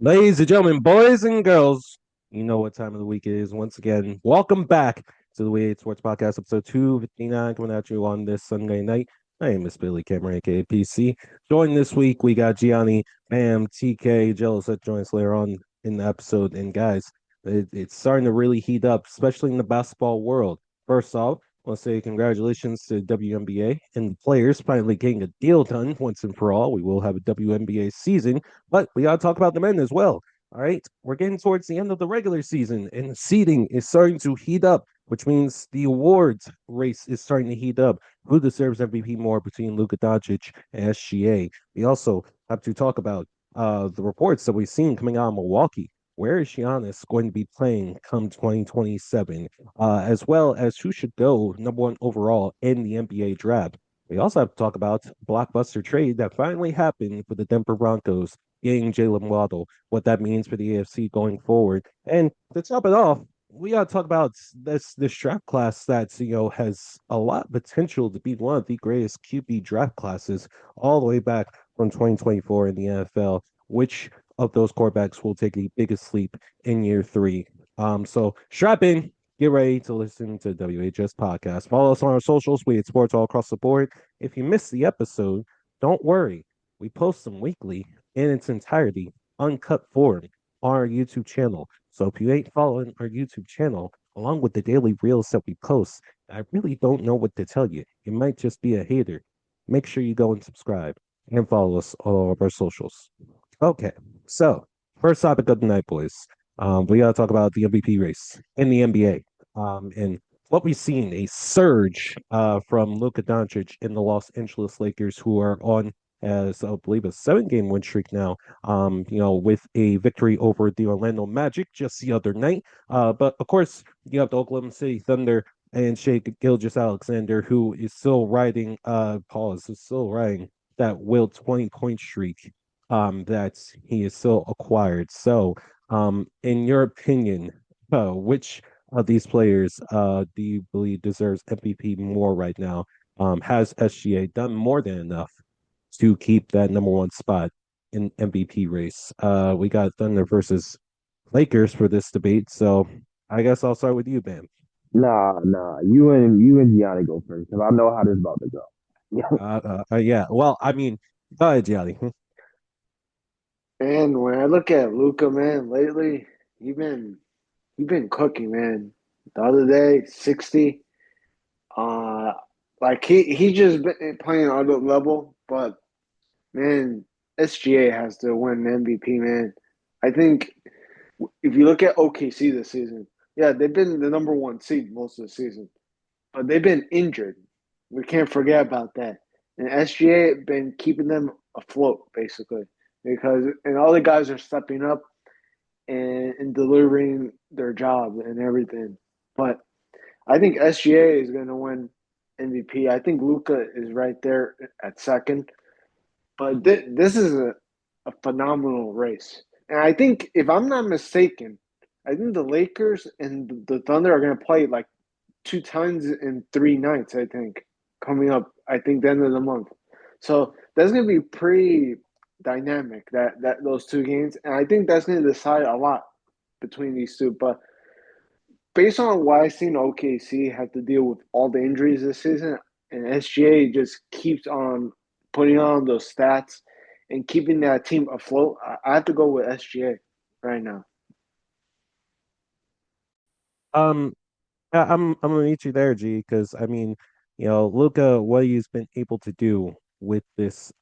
Ladies and gentlemen, boys and girls, you know what time of the week it is. Once again, welcome back to the We Sports Podcast, episode 259, coming at you on this Sunday night. My name is Billy Cameron, aka PC. Joined this week, we got Gianni, Bam, TK, Jealous that joins us later on in the episode. And guys, it's starting to really heat up, especially in the basketball world. First off, I want to say congratulations to WNBA and the players finally getting a deal done once and for all. We will have a WNBA season, but we got to talk about the men as well. All right. We're getting towards the end of the regular season, and the seeding is starting to heat up, which means the awards race is starting to heat up. Who deserves MVP more between Luka Doncic and SGA? We also have to talk about the reports that we've seen coming out of Milwaukee. Where is Giannis going to be playing come 2027? As well as who should go number one overall in the NBA draft. We also have to talk about blockbuster trade that finally happened for the Denver Broncos getting Jalen Waddle, what that means for the AFC going forward. And to top it off, we got to talk about this draft class that has a lot of potential to be one of the greatest QB draft classes all the way back from 2024 in the NFL. Which of those quarterbacks will take the biggest leap in year three? So strap in, get ready to listen to WHS podcast. Follow us on our socials. We at sports all across the board. If you missed the episode, don't worry. We post them weekly in its entirety, uncut form, on our YouTube channel. So if you ain't following our YouTube channel, along with the daily reels that we post, I really don't know what to tell you. You might just be a hater. Make sure you go and subscribe and follow us on all of our socials. Okay, so first topic of the night, boys. We got to talk about the MVP race in the NBA. And what we've seen a surge from Luka Doncic in the Los Angeles Lakers, who are on as I believe a 7 game win streak now. With a victory over the Orlando Magic just the other night. But of course, you have the Oklahoma City Thunder and Shea Gilgeous-Alexander, who is still riding. Pause is still riding that will 20-point streak. That he is still acquired. So, in your opinion, which of these players do you believe deserves MVP more right now? Has SGA done more than enough to keep that number one spot in MVP race? We got Thunder versus Lakers for this debate. So I guess I'll start with you, Bam. Nah. You and Gianni go first, because I know how this about to go. Yeah. Well, I mean, go ahead, Gianni. Man, when I look at Luca, man, lately he been cooking, man. The other day, 60. Uh, like he just been playing on the level, but man, SGA has to win MVP, man. I think if you look at OKC this season, yeah, they've been the number one seed most of the season, but they've been injured. We can't forget about that. And SGA been keeping them afloat basically because and all the guys are stepping up and delivering their job and everything. But I think SGA is going to win MVP. I think Luca is right there at second. But this is a phenomenal race. And I think, if I'm not mistaken, I think the Lakers and the Thunder are going to play like two times in 3 nights, I think, coming up, I think, the end of the month. So that's going to be pretty dynamic, that those two games. And I think that's going to decide a lot between these two. But based on what I've seen OKC have to deal with all the injuries this season, and SGA just keeps on putting on those stats and keeping that team afloat, I have to go with SGA right now. Um, I'm gonna meet you there, G, because I mean, Luca, what he's been able to do with this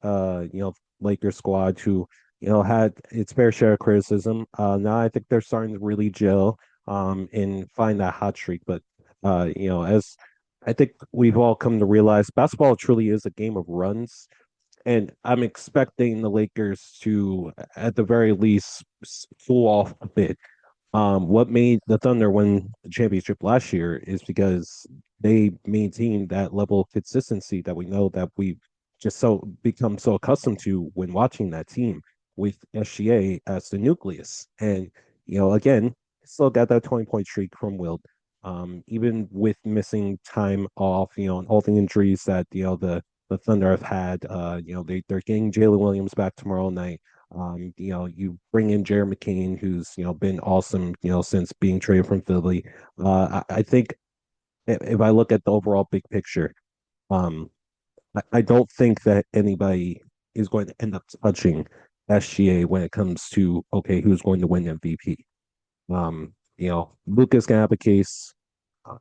Lakers squad who, had its fair share of criticism. Now I think they're starting to really gel and find that hot streak. But as I think we've all come to realize basketball truly is a game of runs. And I'm expecting the Lakers to, at the very least, cool off a bit. What made the Thunder win the championship last year is because they maintained that level of consistency that we know that we've just so become so accustomed to when watching that team with SGA as the nucleus. And, again, still got that 20-point streak from Wilt. Even with missing time off, and all the injuries that, the Thunder have had, they're getting Jalen Williams back tomorrow night. You bring in Jared McCain, who's been awesome, since being traded from Philly. I think if I look at the overall big picture, um, I don't think that anybody is going to end up touching SGA when it comes to okay, who's going to win MVP. Luka's gonna have a case.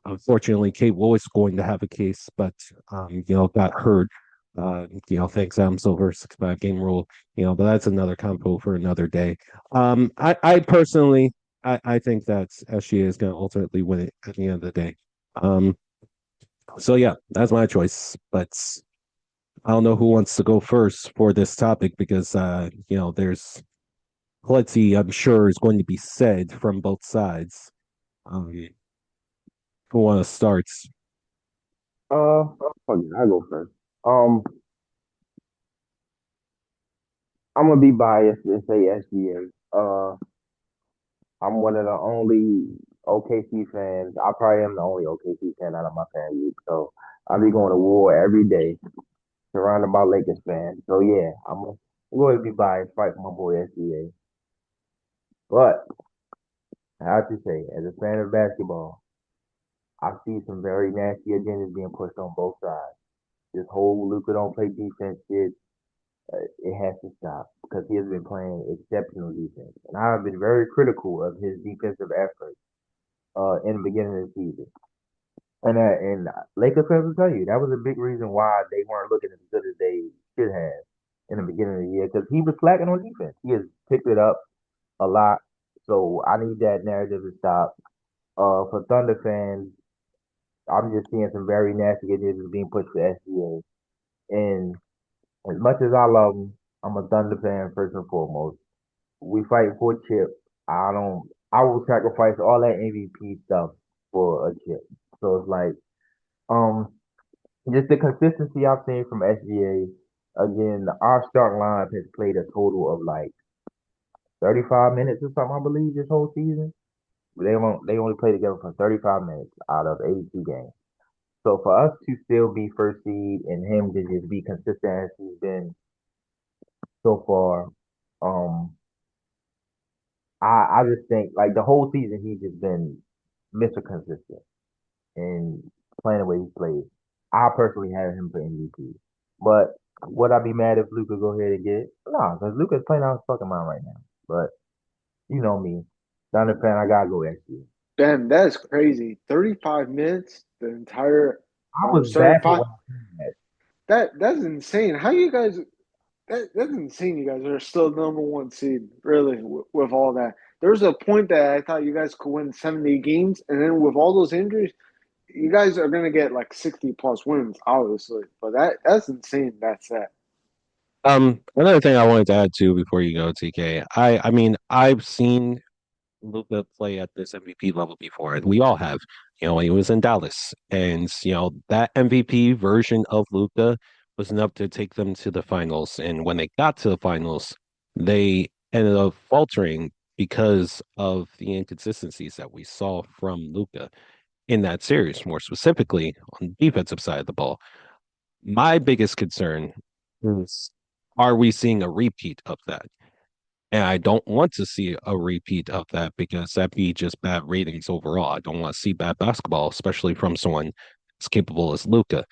Unfortunately, Kate Willis going to have a case, but got hurt. Thanks Adam Silver 6-5 game rule. But that's another combo for another day. I personally, I think that SGA is going to ultimately win it at the end of the day. Um, so yeah, that's my choice. But I don't know who wants to go first for this topic because there's plenty I'm sure is going to be said from both sides. Um, who want to start? Fuck it, I go first. Um, I'm gonna be biased and say SGA. I'm one of the only OKC fans. I probably am the only OKC fan out of my fan group. So I'll be going to war every day, surrounded by Lakers fans. So yeah, I'm going to be biased, fight for my boy SGA. But I have to say, as a fan of basketball, I see some very nasty agendas being pushed on both sides. This whole Luka don't play defense shit, it has to stop because he has been playing exceptional defense. And I've been very critical of his defensive effort in the beginning of the season. And Lakers fans will tell you that was a big reason why they weren't looking as good as they should have in the beginning of the year because he was slacking on defense. He has picked it up a lot. So I need that narrative to stop. For Thunder fans, I'm just seeing some very nasty ideas being pushed for SGA. And as much as I love him, I'm a Thunder fan first and foremost. We fight for a chip. I don't. I will sacrifice all that MVP stuff for a chip. So it's like, um, just the consistency I've seen from SGA. Again, our starting lineup has played a total of like 35 minutes or something, I believe, this whole season. They only play together for 35 minutes out of 82 games. So for us to still be first seed and him to just be consistent as he's been so far, um, I just think like the whole season he's just been Mr. Consistent and playing the way he plays. I personally have him for MVP. But would I be mad if Luca go ahead and get it? No, because Luca's playing out his fucking mind right now. But you know me, Thunder fan, I gotta go SG. Ben, that is crazy. 35 minutes, the entire I was starting baffled five. when I heard that. That's insane. How you guys? That's insane. You guys are still number one seed, really, with all that. There was a point that I thought you guys could win 70 games, and then with all those injuries, you guys are gonna get like 60 plus wins, obviously. But that's insane. That's that. Another thing I wanted to add too before you go, TK. I mean, I've seen Luka play at this MVP level before. We all have, when he was in Dallas. And, that MVP version of Luka was enough to take them to the finals. And when they got to the finals, they ended up faltering because of the inconsistencies that we saw from Luka in that series, more specifically on the defensive side of the ball. My biggest concern is, are we seeing a repeat of that? And I don't want to see a repeat of that because that'd be just bad ratings overall. I don't want to see bad basketball, especially from someone as capable as Luca.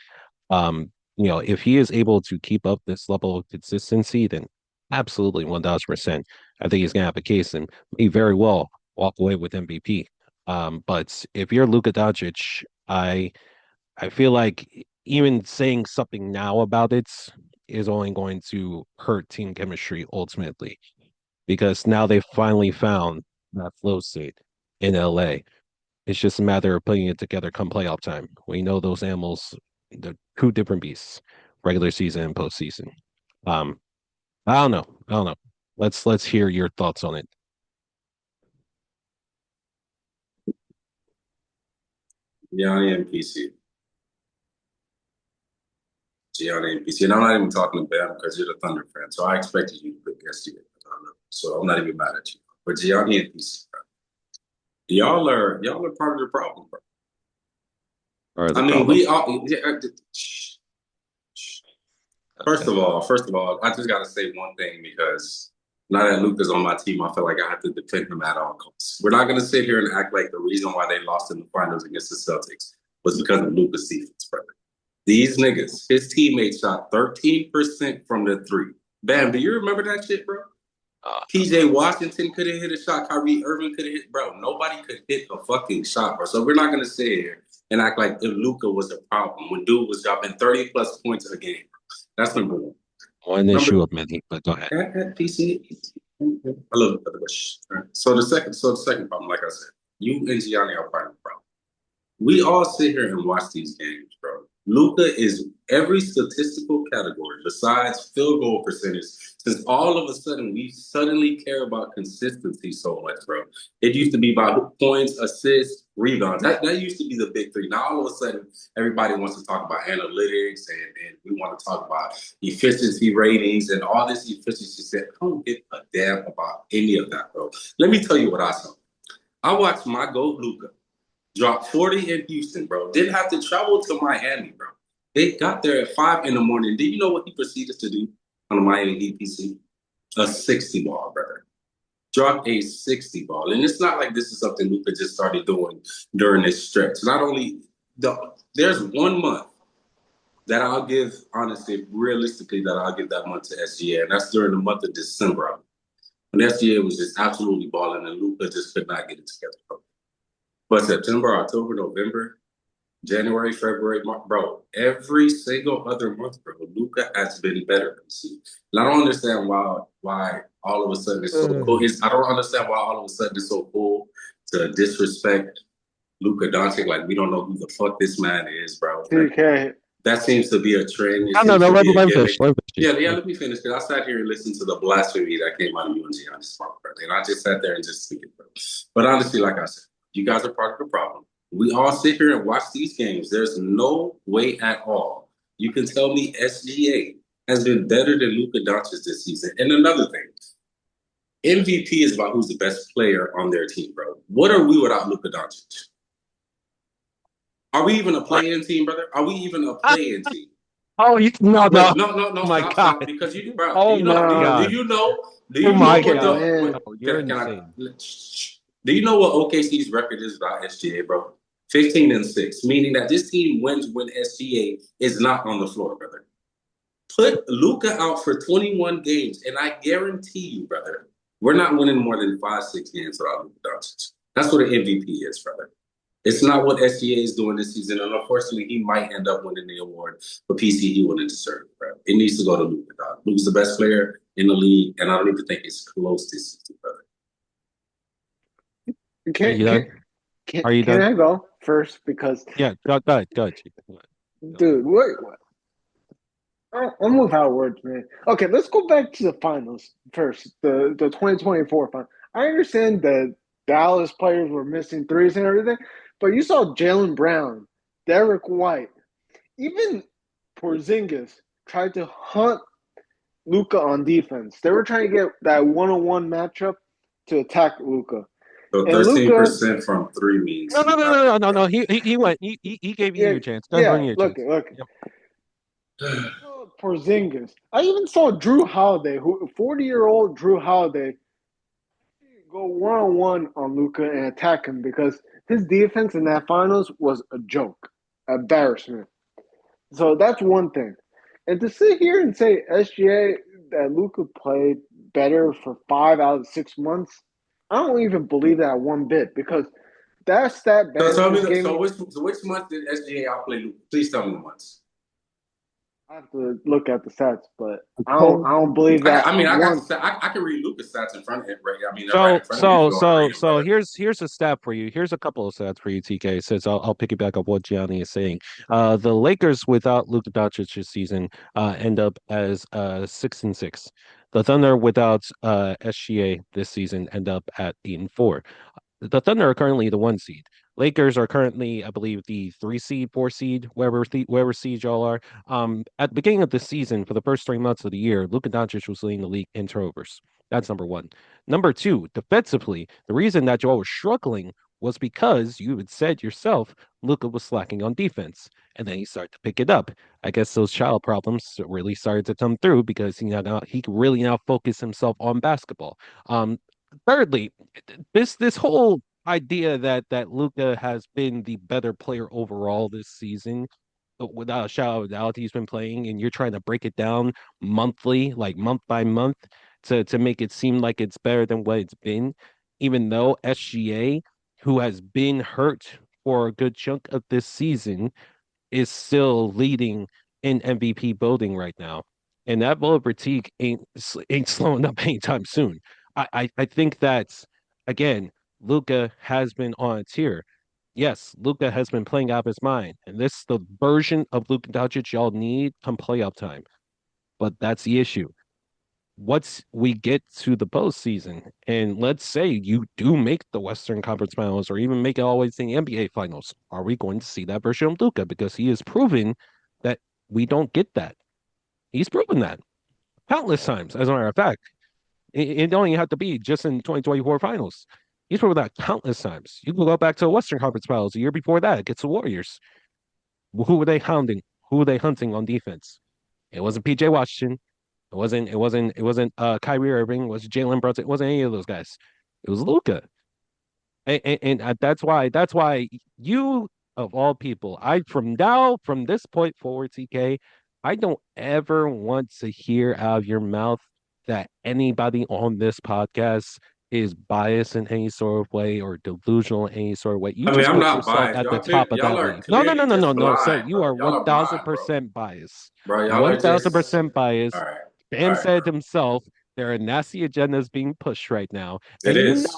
If he is able to keep up this level of consistency, then absolutely 1000%. I think he's gonna have a case and may very well walk away with MVP. But if you're Luka Doncic, I feel like even saying something now about it is only going to hurt team chemistry ultimately because now they've finally found that flow state in LA. It's just a matter of putting it together come playoff time. We know those animals, they're two different beasts, regular season and postseason. Um, I don't know. I don't know. Let's hear your thoughts on it. Gianni and PC. Gianni and PC. And I'm not even talking to Bam because you're the Thunder fan. So I expected you to pick yesterday. So I'm not even mad at you. But Gianni and PC, bro. Y'all are part of the problem, bro. Or the I mean, problem. we all Okay. first of all, I just gotta say one thing because Now that Luka's on my team, I feel like I have to defend him at all costs. We're not going to sit here and act like the reason why they lost in the finals against the Celtics was because of Luka's defense, brother. These niggas, his teammates shot 13% from the three. Bam, do you remember that shit, bro? PJ Washington could have hit a shot. Kyrie Irving could have hit. Bro, nobody could hit a fucking shot, bro. So we're not going to sit here and act like if Luka was a problem when dude was dropping 30-plus points a game. That's number one. One issue of many, but go ahead. PC. I love it. Right. So the second problem, like I said, you and Gianni are part of the problem. We all sit here and watch these games, bro. Luka is every statistical category besides field goal percentage. Since all of a sudden we suddenly care about consistency so much, bro. It used to be about points, assists, rebounds. That used to be the big three. Now all of a sudden everybody wants to talk about analytics and we want to talk about efficiency ratings and all this efficiency stuff. I don't give a damn about any of that, bro. Let me tell you what I saw. I watched my GOAT Luka dropped 40 in Houston, bro. Didn't have to travel to Miami, bro. They got there at 5 in the morning. Did you know what he proceeded to do on the Miami Heat PC? A 60 ball, brother. Dropped a 60 ball. And it's not like this is something Luka just started doing during this stretch. Not only, there's 1 month that I'll give, honestly, realistically, that I'll give that month to SGA. And that's during the month of December. When SGA was just absolutely balling and Luka just could not get it together, bro. But September, October, November, January, February, March, bro, every single other month, bro, Luka has been better. And I don't understand why all of a sudden it's so cool. I don't understand why all of a sudden it's so cool to disrespect Luka Doncic. Like, we don't know who the fuck this man is, bro. Okay. That seems to be a trend. No, let me finish. Yeah, let me finish. Because I sat here and listened to the blasphemy that came out of you and Giannis, and I just sat there and just think it, bro. But honestly, like I said, you guys are part of the problem. We all sit here and watch these games. There's no way at all you can tell me SGA has been better than Luka Doncic this season. And another thing, MVP is about who's the best player on their team, bro. What are we without Luka Doncic? Are we even a play-in team, brother? Are we even a play-in team? Oh, no. Oh my God. Stop, because you, bro. Oh, do you know? God. Do you know? You're insane. Do you know what OKC's record is without SGA, bro? 15-6, meaning that this team wins when SGA is not on the floor, brother. Put Luka out for 21 games, and I guarantee you, brother, we're not winning more than 5-6 games without Luka Doncic. That's what an MVP is, brother. It's not what SGA is doing this season, and unfortunately, he might end up winning the award for PC he wouldn't deserve, bro. It needs to go to Luka, dog. Luka's the best player in the league, and I don't even think it's close this season, brother. Are you done? Can I go first? Because go ahead. Dude, what? I'm with how it works, man. Okay, let's go back to the finals first. The 2024 final. I understand that Dallas players were missing threes and everything, but you saw Jaylen Brown, Derek White, even Porzingis tried to hunt Luka on defense. They were trying to get that one-on-one matchup to attack Luka. So 13% from three means no. He went. He gave you your chance. Look. Porzingis. I even saw Drew Holiday, 40-year-old Drew Holiday, go one-on-one on Luka and attack him because his defense in that finals was a joke, embarrassment. So that's one thing. And to sit here and say SGA that Luka played better for 5 out of 6 months, I don't even believe that one bit because that's that bad. So which month did SGA outplay Luka? Please tell me the months. I have to look at the stats, but I don't believe that. I can read Luka's stats in front of him, right? So here's a stat for you. Here's a couple of stats for you, TK. Says I'll piggyback up what Gianni is saying. The Lakers without Luka Doncic this season end up as 6-6. The Thunder without SGA this season end up at 8-4. The Thunder are currently the 1 seed. Lakers are currently, I believe, the 3 seed, 4 seed, wherever seeds y'all are. At the beginning of the season, for the first 3 months of the year, Luka Doncic was leading the league in turnovers. That's number one. Number two, defensively, the reason that y'all were struggling was because you had said yourself Luka was slacking on defense, and then he started to pick it up. I guess those child problems really started to come through because he could really now focus himself on basketball. Thirdly, this whole idea that Luka has been the better player overall this season, without a shadow of a doubt, he's been playing, and you're trying to break it down monthly, like month by month, to make it seem like it's better than what it's been, even though SGA, who has been hurt for a good chunk of this season, is still leading in MVP voting right now, and that vote critique ain't slowing up anytime soon. I think that again, Luca has been on a tier. Yes, Luca has been playing out of his mind, and this is the version of Luka Doncic y'all need come playoff time. But that's the issue. Once we get to the postseason, and let's say you do make the Western Conference Finals or even make it always in the NBA Finals, are we going to see that version of Luka? Because he has proven that we don't get that. He's proven that countless times, as a matter of fact. It don't even have to be just in 2024 Finals. He's proven that countless times. You can go back to the Western Conference Finals the year before that against the Warriors. Who were they hounding? Who were they hunting on defense? It wasn't PJ Washington. It wasn't Kyrie Irving. It wasn't Jalen Brunson. It wasn't any of those guys. It was Luca. And that's why you of all people, from this point forward, TK, I don't ever want to hear out of your mouth that anybody on this podcast is biased in any sort of way or delusional in any sort of way. You I mean, just I'm put not yourself biased. at the top of Y'all that are league. No, no, no, clearly no, no, just no, sir. blind, You bro. are Y'all are blind, bro. 1000% biased. Bro, y'all are just 1000% biased. all right. Bam All right, said bro. himself, there are nasty agendas being pushed right now, It and you know is. it.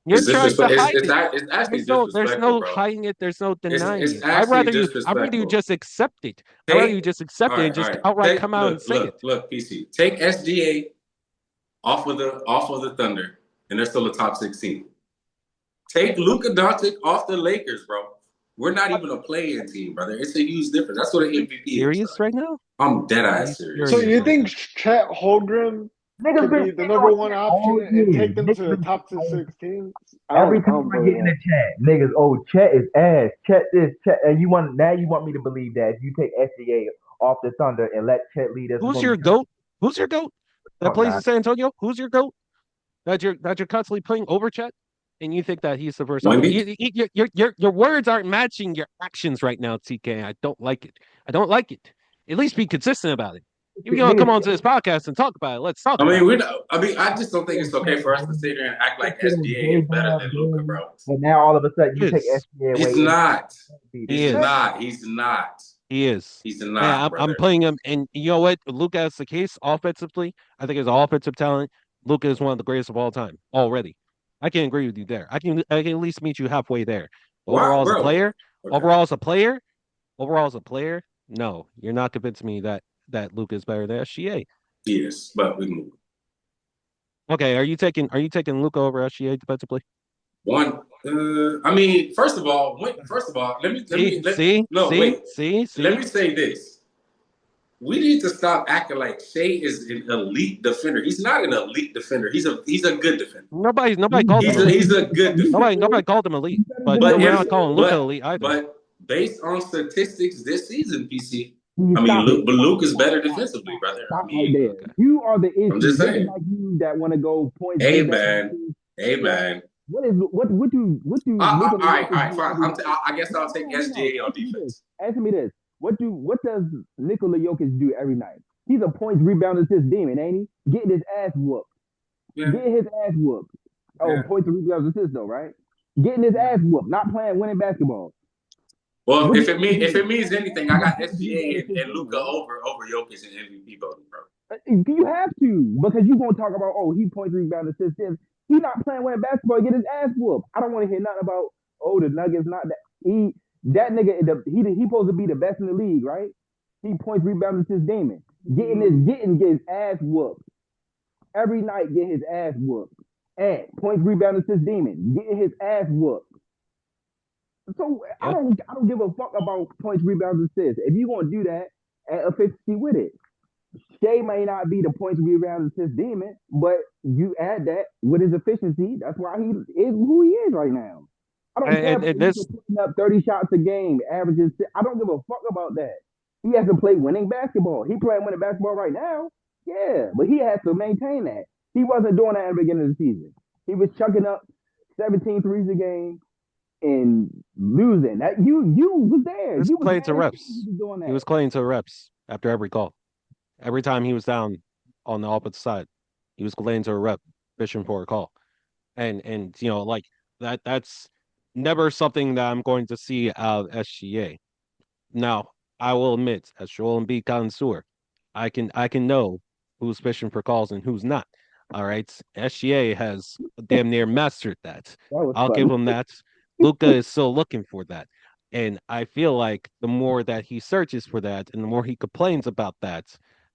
You're It's trying to disrespect. hide it. It's actually There's disrespectful, no bro. hiding it. There's no denying It's it. actually I'd rather you disrespectful. just accept it. I'd rather you Take just accept it and all just right. outright Take come out and say it. look, PC. Take SGA off of the Thunder, and they're still a top 16. Take Luka Doncic off the Lakers, bro. We're not even a play-in team, brother. It's a huge difference. That's what an MVP is, Serious son. right now? I'm dead Are you ass serious. So serious you right think now? Chet Holmgren Niggas could been be the speaking number on one chat option all and year. take them to Niggas the been top speaking on 16? every I time don't I believe get in that. the chat. Niggas, oh, Chet is ass. Chet this, Chet, and you want me to believe that if you take SGA off the Thunder and let Chet lead us, it's Who's gonna your be goat? Who's your goat? That fuck plays nah. in San Antonio? Who's your goat? That you're constantly playing over Chet, and you think that he's the first option. Wemby? Your words aren't matching your actions right now, TK. I don't like it. I don't like it. At least be consistent about it. If you're gonna come Niggas, onto this podcast and talk about it, let's talk I mean, about it. I just don't think it's okay for us to sit here and act like SGA is better than Luca, bro. and now all of a sudden He you take is. SGA He's away and not. He He's is. not. He's not. He is. He's Hey, not, I'm brother. playing him, and you know what? Luca is the case offensively. I think as an offensive talent, Luca is one of the greatest of all time already. I can agree with you there. I can at least meet you halfway there. But Why, overall as a bro? player, Okay. overall as a player, no, you're not convincing me that Luca is better than SGA. Yes, but we move. Okay, are you taking Luca over SGA defensively? One. I mean, first of all, no, wait. Let See. me say this. We need to stop acting like Shea is an elite defender. He's not an elite defender. He's a good defender. Nobody called him elite. He's a good defender. Nobody called him elite, but But we're not calling Luca elite either. but based on statistics this season, PC, I mean, stop it. Luke is better defensively, brother. Stop I right mean, there. Okay. You are the issue. I'm just This is saying. like you that want to go points. Hey rebounds, man. What is what do All right, fine. I guess I'll take SGA on Answer me this. defense. Answer me this. What does Nikola Jokic do every night? He's a points rebound assist demon, ain't he? Getting his ass whooped. Yeah. Getting his ass whooped. Oh, Yeah. points rebound assist though, right? Getting his ass whooped, not playing winning basketball. Well, What if do it means anything, I got SGA you and Luca over Jokic and MVP voting, bro. You have to, because you're gonna talk about, oh, he points rebound assist this. He not playing winning basketball, get his ass whooped. I don't want to hear nothing about, oh, the Nuggets not that that nigga he supposed to be the best in the league, right? He points rebound assist Damon. Getting his ass whooped. Every night get his ass whooped. And points rebound assist Demon, getting his ass whooped. So Yeah. I don't give a fuck about points, rebounds, assists. If you gonna do that, add efficiency with it. Shea may not be the points, rebounds, assist demon, but you add that with his efficiency. That's why he is who he is right now. I don't care and, about and this putting up 30 shots a game, averages. I don't give a fuck about that. He has to play winning basketball. He playing winning basketball right now. Yeah, but he has to maintain that. He wasn't doing that at the beginning of the season. He was chucking up 17 threes a game and losing. That you was there. he was You was playing to there. reps. He was doing that. He was playing to reps after every call. Every time he was down on the opposite side, he was playing to a rep, fishing for a call. And like that's never something that I'm going to see out of SGA. Now, I will admit, as Joel Embiid connoisseur, I can know who's fishing for calls and who's not. All right. SGA has damn near mastered that. was I'll funny. give him that. Luca is still looking for that. And I feel like the more that he searches for that and the more he complains about that,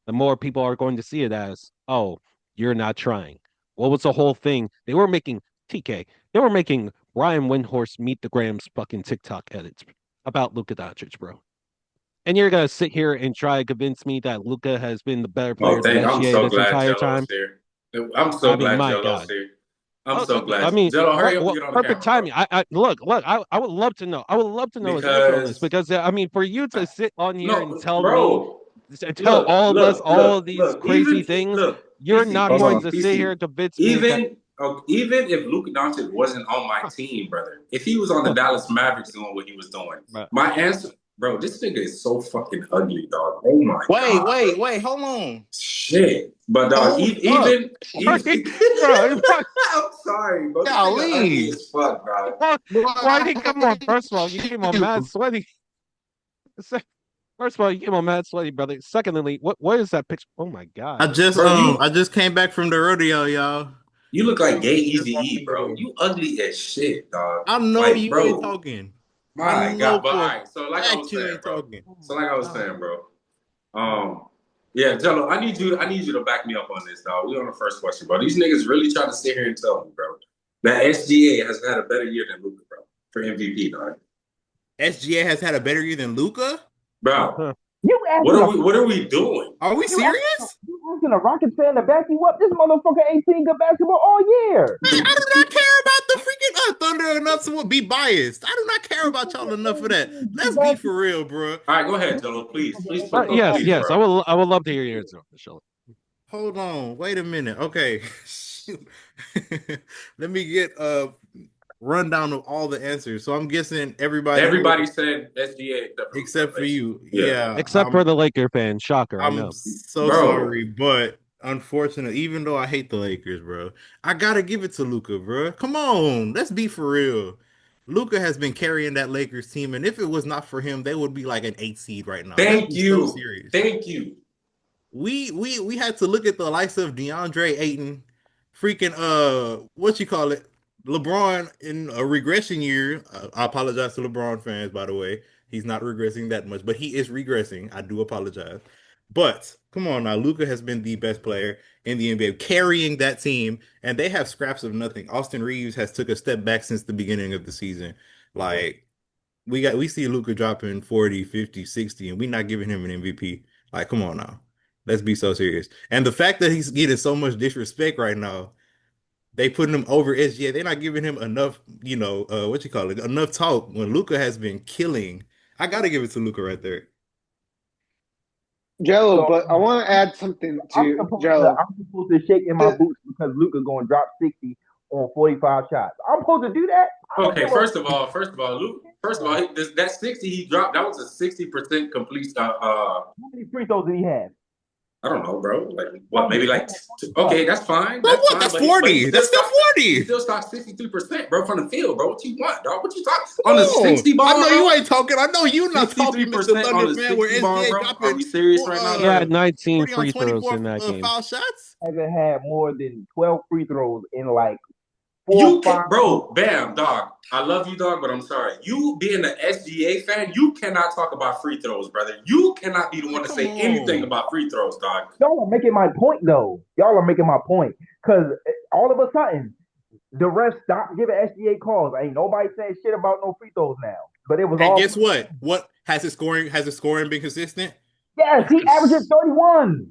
the more people are going to see it as, oh, you're not trying. What was the whole thing? They were making TK. They were making Brian Windhorst meet the Grams fucking TikTok edits about Luka Doncic, bro. And you're gonna sit here and try to convince me that Luka has been the better player than I'm SGA so this glad entire Jello's time? here. I'm I so mean, glad my Jello's God. here. I'm so glad. I mean, Jello, hurry up and get on the perfect camera, timing. I look. I would love to know. I would love to know his answer on this because I mean, for you to sit on here and No, tell me, bro. tell all of us all of these crazy Even things, look, you're PC, not Hold going on. to PC, sit here and PC. convince me that. Even if Luka Doncic wasn't on my team, brother, if he was on the Dallas Mavericks doing what he was doing, my answer, bro, this nigga is so fucking ugly, dog. Oh my god. Wait, hold on. Shit, but dog, even Bro, I'm sorry, bro. This nigga ugly as fuck, bro. why did he come on? First of all, you came on mad sweaty. First of all, you came on mad sweaty, brother. Secondly, what is that picture? Oh my god. I just came back from the rodeo, y'all. You look like gay Easy E, bro. You ugly as shit, dog. I know like, you bro, ain't talking. My God, but all right. So like I was saying, bro. Yeah, Jello, I need you to back me up on this, dog. We on the first question, bro. These niggas really trying to sit here and tell me, bro, that SGA has had a better year than Luka, bro, for MVP, dog. SGA has had a better year than Luka? Bro. What are we doing? Are we serious? You asking a Rockets fan to back you up? This motherfucker ain't seen good basketball all year. I do not care about the freaking Thunder enough to be biased. I do not care about y'all enough for that. Let's be for real, bro. All right, go ahead, Jello. Please. Yes. I would love to hear your answer on the show. Hold on. Wait a minute. Okay. Let me get a rundown of all the answers. So I'm guessing everybody said SGA except for you. Yeah. Except for the Laker fan. Shocker. I know. I'm so sorry, but unfortunately, even though I hate the Lakers, bro, I gotta give it to Luka, bro. Come on, let's be for real. Luka has been carrying that Lakers team, and if it was not for him, they would be like an 8 seed right now. Thank you. So serious. Thank you. We had to look at the likes of DeAndre Ayton, freaking what you call it, LeBron in a regression year. I apologize to LeBron fans, by the way. He's not regressing that much, but he is regressing. I do apologize. But come on now, Luka has been the best player in the NBA, carrying that team, and they have scraps of nothing. Austin Reeves has took a step back since the beginning of the season. Like we see Luka dropping 40, 50, 60, and we're not giving him an MVP. Like, come on now. Let's be so serious. And the fact that he's getting so much disrespect right now, they putting him over SGA. They're not giving him enough, enough talk when Luka has been killing. I gotta give it to Luka right there. Jello, but I want to add something to Jello. I'm supposed to shake in my boots because Luka going to drop 60 on 45 shots. I'm supposed to do that? Okay, first of all, that 60 he dropped, that was a 60% complete. How many free throws did he have? I don't know, bro. Like what? Maybe like okay, that's fine. That's 40. That's still 40. He still shot 63%, bro, from the field, bro. What you want, dog? What you talking on the 60 ball? I know bro? you ain't talking. I know you not talking, Mr. Thunder fan. Where SGA dropping? Are we serious right now? He had 19 free throws in that game. Foul shots. Haven't had more than 12 free throws in like Bam, dog. I love you, dog, but I'm sorry. You being an SGA fan, you cannot talk about free throws, brother. You cannot be the one to say anything about free throws, dog. Y'all are making my point, though. Y'all are making my point. Because all of a sudden, the refs stopped giving SGA calls. Ain't nobody saying shit about no free throws now. But it was all. And guess what? What has his scoring been consistent? Yes, he averages 31.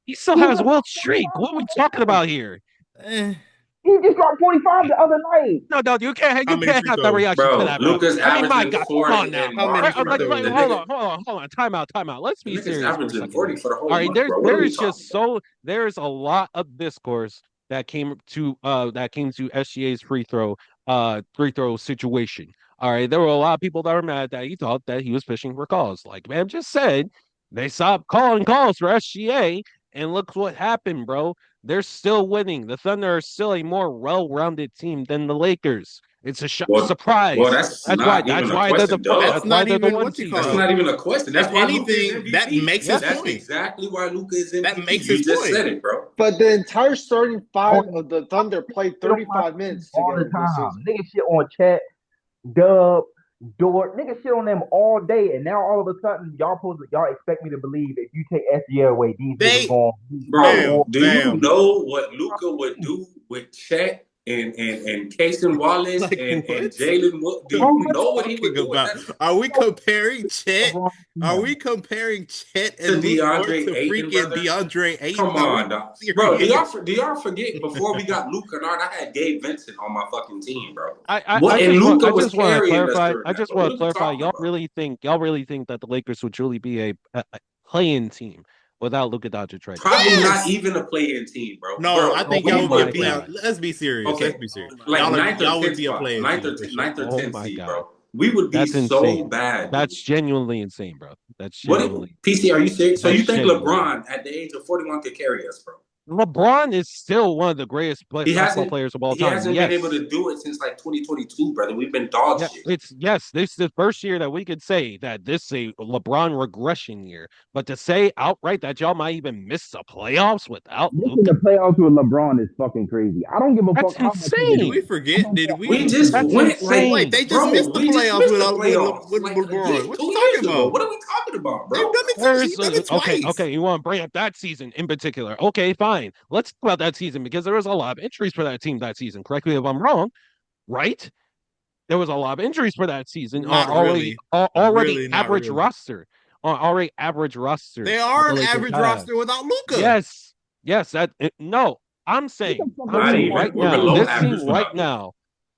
He still has Wilt Streak. What are we talking about here? He just dropped 45 the other night. No, you can't How many free have that throws? reaction to Bro, that, bro. Luka's I mean, my averaging God, come 40 on now. in How many March, free brother. throws? Hold on. Time out. Let's The be nigga's serious for a averaging second 40 here. for the whole All right, month, bro. What are we there's talking just about? there's a lot of discourse that came to SGA's free throw situation. All right, there were a lot of people that were mad that he thought that he was fishing for calls. Like, man, just said they stopped calling calls for SGA, and look what happened, bro. They're still winning. The Thunder are still a more well-rounded team than the Lakers. It's a Well, surprise. that's not even That's a why they're the question, That's that's why not they're the even one what you seed, call That's bro. it. not even a question. That's If why Luka is anything, that MVP. makes his That's point. exactly why Luka is MVP. That makes You his just point. said it, bro. But the entire starting five On of the Thunder played shit on my 35 team minutes all the together this time. season. Nigga shit on Chat, Dub, Dort. Nigga shit on them all day, and now all of a sudden y'all expect me to believe if you take SGA away, these niggas They, going Bro, fam, do you fam. know what Luka would do with Chet and Casey Wallace Like and what? Jalen Wood? Do What are you we know what he would talking do with about? that Are we comparing Chet? LeBron. Are we comparing Chet to and Luke Dort DeAndre to Ayton, freaking brother? DeAndre Ayton? Come Are we on, dog. Bro, serious? do y'all forget before we got Luke Kennard, I had Gabe Vincent on my fucking team, bro. I What and Luca I was just want to carrying us clarify. during I that, just bro. What want are to we clarify. talking about? Y'all really think that the Lakers would truly be a playing team without Luka Doncic right now? Probably not Yes. even a play-in team, bro. No, I Bro, think Oh y'all would be a my play. God. Let's be serious. Let's okay, be serious. like ninth or Y'all would 10th be a spot, playing team for sure. ninth or Oh 10th my seed, God. bro. We would be That's so insane. bad, dude. That's genuinely insane, bro. That's What genuinely PC? Are you serious? So you that's think genuinely. LeBron at the age of 41 could carry us, bro? LeBron is still one of the greatest He basketball hasn't. players of all He time. hasn't been able Yes. to do it since like 2022, brother. We've been dog Yeah, shit. this is the first year that we could say that this is a LeBron regression year. But to say outright that y'all might even miss the playoffs without Missing Luka, the playoffs with LeBron is fucking crazy. I don't give a that's fuck how much he Did can we insane. do. I forget? don't Did care we? how We much he just can That's do. went Like insane. they just bro. missed the We just playoffs missed with the playoffs with like a LeBron. year, What you 2 years talking ago. about? What are we talking about, They've bro? done it. He's There's done it twice. okay. You want to bring up that season in particular? Okay, fine. Let's talk about that season because there was a lot of injuries for that team that season. Correct me if I'm wrong, right? There was a lot of injuries for that season. Not really. Already Really, not average really. roster. Already average roster They that are the an Lakers average have. roster without Luca. Yes, yes. No, What the fuck I'm are Not we saying even. right We're now, watching below this games team average right without Luka. now,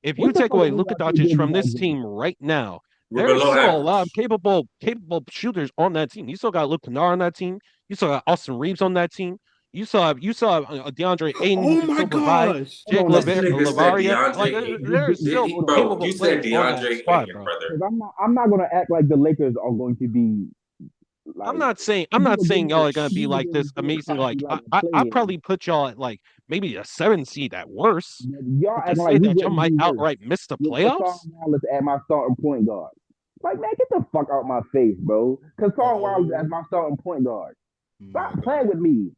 if you What the take fuck are away we Luka watching Doncic games from without this games? team right now, We're there is below still a lot of average. capable shooters on that team. You still got Luke Kennard on that team. You still got Austin Reeves on that team. You saw DeAndre Ayton who Oh can my still provide. gosh. Hold Jake on now. This nigga said Lavaria, like DeAndre Ayton. there's still Hold on. Bro, capable you said players on that DeAndre squad, Ayton, bro. brother. Because I'm not gonna act like the Lakers are going to be like I'm not these saying y'all are gonna be are like going this to amazing. probably be Like like a I play-in. probably put y'all at like maybe a 7 seed at worst. Y'all But to acting like say we that y'all wouldn't might be worse outright miss the with Kasar playoffs, Wallace at my starting point guard. Like, man, get the fuck out my face, bro. Kasar Wallace as Oh my starting point guard. my Stop playing god. with me.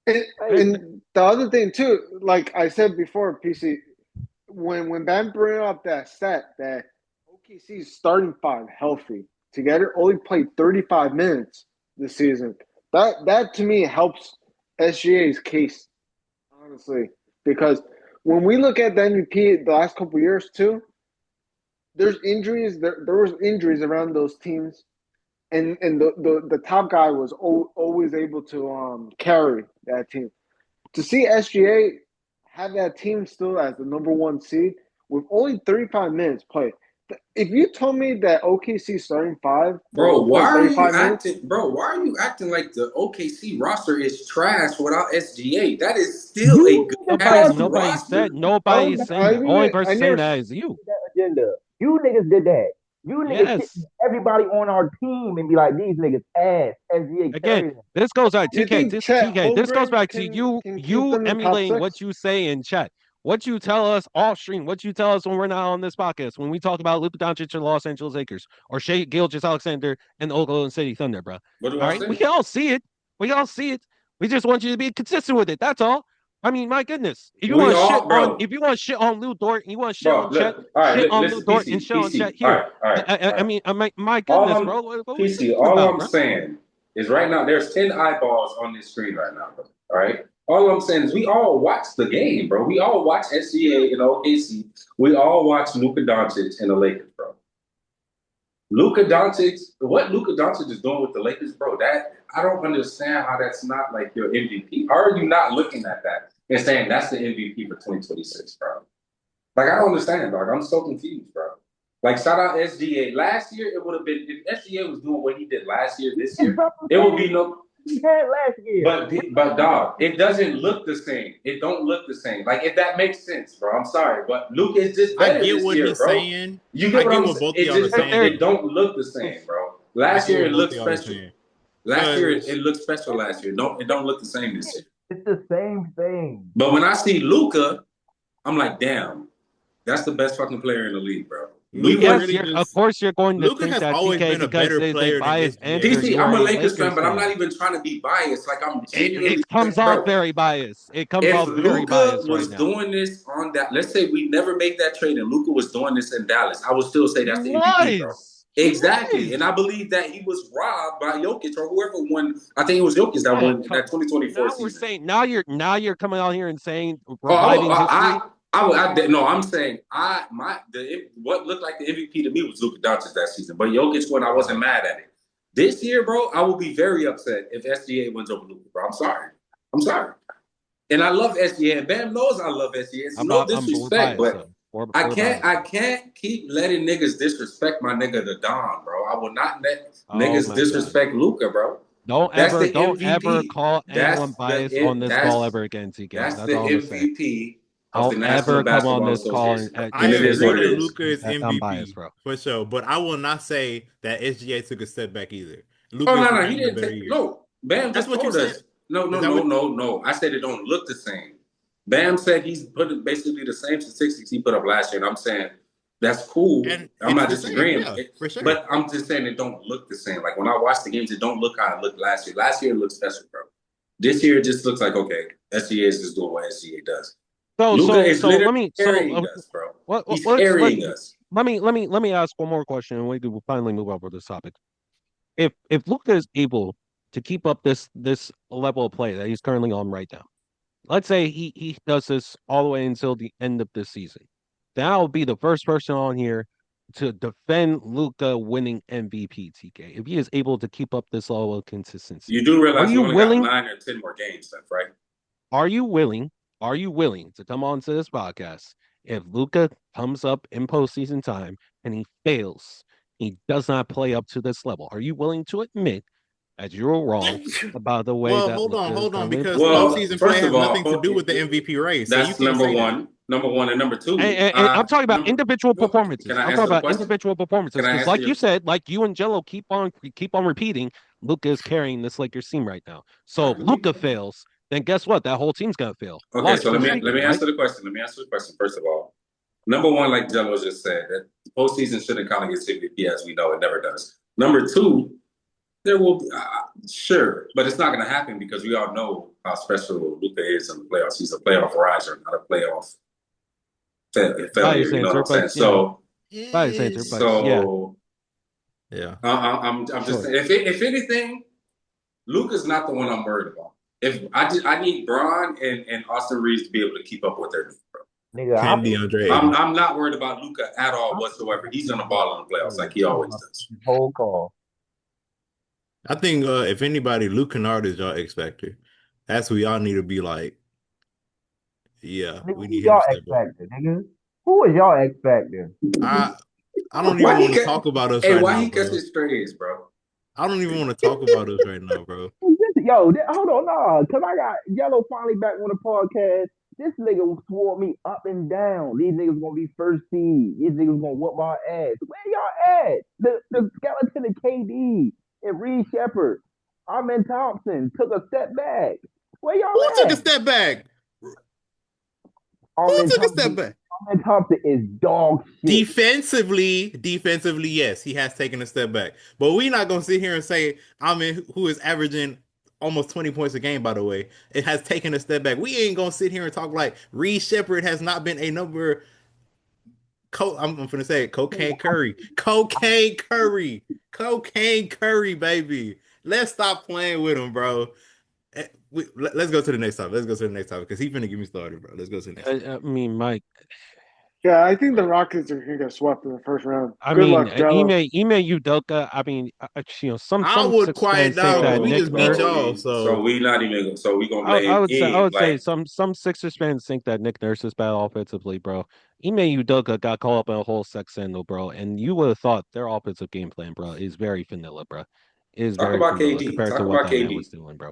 And, Like, and the other thing too, like I said before, PC, when Ben brought up that stat that OKC's starting five healthy together only played 35 minutes this season. That to me helps SGA's case, honestly, because when we look at the MVP the last couple years too, there's injuries. There was injuries around those teams, and the top guy was always able to carry that team. To see SGA have that team still as the number one seed with only 35 minutes played. If you told me that OKC starting five Bro, will why play are you 35 minutes, acting, bro? Why are you acting like the OKC roster is trash without SGA? That is still a you good niggas started ass that. nobody is saying that. Only person I saying never. that is you. That agenda. You niggas did that. You niggas sit Yes. everybody on our team and be like, these niggas ass. SGA Again, carrying them. this goes back Do you think Chet TK. This goes Holmgren back to can keep you them in top emulating what six? you say in chat. What you tell us off stream, what you tell us when we're not on this podcast, when we talk about Luka Doncic and Los Angeles Lakers or Shea Gilgeous-Alexander and the Oklahoma City Thunder, bro. What do All I right, we say? can all see it. We can all see it. We just want you to be consistent with it. That's all. I mean, my goodness. If you We want to shit all, on, bro, if you want to shit on Lou Dort, and you want to shit bro. on Chet, Look, all right, shit on Lou listen, Dort and PC, shit on Chet All here. right, all right, all right. My All goodness, I'm bro. What are we PC, talking all about, I'm bro? saying is right now there's 10 eyeballs on this screen right now, bro. All right. All I'm saying is we all watch the game, bro. We all watch SGA and OKC. We all watch Luka Doncic and the Lakers, bro. What Luka Doncic is doing with the Lakers, bro, that I don't understand how that's not like your MVP. How are you not looking at that? and saying that's the MVP for 2026, bro. Like, I don't understand, dog. I'm so confused, bro. Like, shout out SGA. Last year, it would have been, if SGA was doing what he did last year, this year, it would be no. He had last year. But dog, it doesn't look the same. It don't look the same. Like, if that makes sense, bro. I'm sorry, but Luke is just better this year, bro. Saying. You get I what get I'm what saying? both y'all are saying. It don't look the same, bro. Last year, it looked special. Last year, it looked special last year. It don't look the same this year. It's the same thing. But when I see Luka, I'm like, damn, that's the best fucking player in the league, bro. Of course, you're going to think has that always TK been a because better player they bias than DC, I'm a Lakers fan, but I'm not even trying to be biased. Like, I'm genuinely. It comes off very biased. It comes off very biased right now. If Luka was doing this on that, let's say we never make that trade and Luka was doing this in Dallas, I would still say that's the MVP, bro. Exactly. And I believe that he was robbed by Jokic or whoever won. I think it was Jokic that won that 2024 season. Now you're coming out here and saying reviving history. I'm saying what looked like the MVP to me was Luka Doncic that season, but Jokic won. I wasn't mad at it. This year, bro, I will be very upset if SGA wins over Luka, bro. I'm sorry. And I love SGA, and Bam knows I love SGA. It's no disrespect, but I can't keep letting niggas disrespect my nigga the Don, bro. I will not let niggas disrespect Luka, bro. Don't ever call anyone biased on this call ever again, TK. That's the MVP. Don't ever come on this call and I agree that Luka is MVP, I'm biased, bro. For sure. But I will not say that SGA took a step back either. No, he didn't take. No, Bam. That's what you said. No. I said it don't look the same. Bam said he's put basically the same statistics he put up last year, and I'm saying that's cool. And I'm not disagreeing, for sure. But I'm just saying it don't look the same. Like when I watch the games, it don't look how it looked last year. Last year it looked special, bro. This year it just looks like okay, SGA is just doing what SGA does. Let me ask one more question, and we will finally move over this topic. If Luka is able to keep up this level of play that he's currently on right now, let's say he does this all the way until the end of this season, then I'll be the first person on here to defend Luka winning MVP. TK, if he is able to keep up this level of consistency, you do realize you only got 9 or 10 more games left, right? Are you willing to come on to this podcast if Luka comes up in postseason time and he fails, he does not play up to this level? Are you willing to admit that you're wrong about the way that? Hold on, because postseason play has nothing to do with the MVP race. That's number one. Number one and number two. And I'm talking about individual performances. I'm talking about individual performances because, like you said, like you and Jello keep on repeating, Luka is carrying this Lakers team right now. So if Luka fails, then guess what? That whole team's gonna fail. Okay, so let me answer the question. Let me answer the question first of all. Number one, like Jello just said, that postseason shouldn't count against MVP as we know it never does. Number two, there will be, sure, but it's not going to happen because we all know how special Luka is in the playoffs. He's a playoff riser, not a playoff failure. You know what I'm saying? I'm just saying, if anything, Luka's not the one I'm worried about. If I need Bron and Austin Reeves to be able to keep up with their bro. Nigga, I'm not worried about Luka at all whatsoever. He's gonna ball in the playoffs like he always does. Whole call. I think if anybody, Luke Kennard is y'all X factor. That's who y'all need to be like. Yeah, nigga, we need y'all X factor, nigga. Who is y'all X factor? I don't even want to talk about us right now. Why he catch his strays, bro? I don't even want to talk about us right now, bro. Yo, hold on, nah, because I got Yellow finally back on the podcast. This nigga swore me up and down. These niggas gonna be first seed. These niggas gonna whoop my ass. Where y'all at? The skeleton of KD and Reed Shepard. Amen Thompson took a step back. Where y'all Who at? took a step back? Who took a step back? Amen Thompson is dog shit. Defensively, yes, he has taken a step back. But we're not gonna sit here and say Amen, who is averaging almost 20 points a game, by the way, it has taken a step back. We ain't gonna sit here and talk like Reed Shepard has not been a number. I'm gonna say it, Cocaine Curry, baby. Let's stop playing with him, bro. Let's go to the next topic. Because he's finna get me started, bro. Let's go to the next topic. I mean, Mike, Yeah, I think the Rockets are gonna get swept in the first round. I Good mean, luck, Jello. Ime Udoka. I mean, I some would Sixers quiet fans think down because that we Nick just beat Nurse. y'all. So So we not even. So we gonna I blame I Ing. would say Like, some Sixers fans think that Nick Nurse is bad offensively, bro. Ime Udoka got caught up in a whole sex scandal, bro, and you would have thought their offensive game plan, bro, is very vanilla, bro. Is talk very about vanilla KD. compared to Talk what about that man was KD. doing, bro.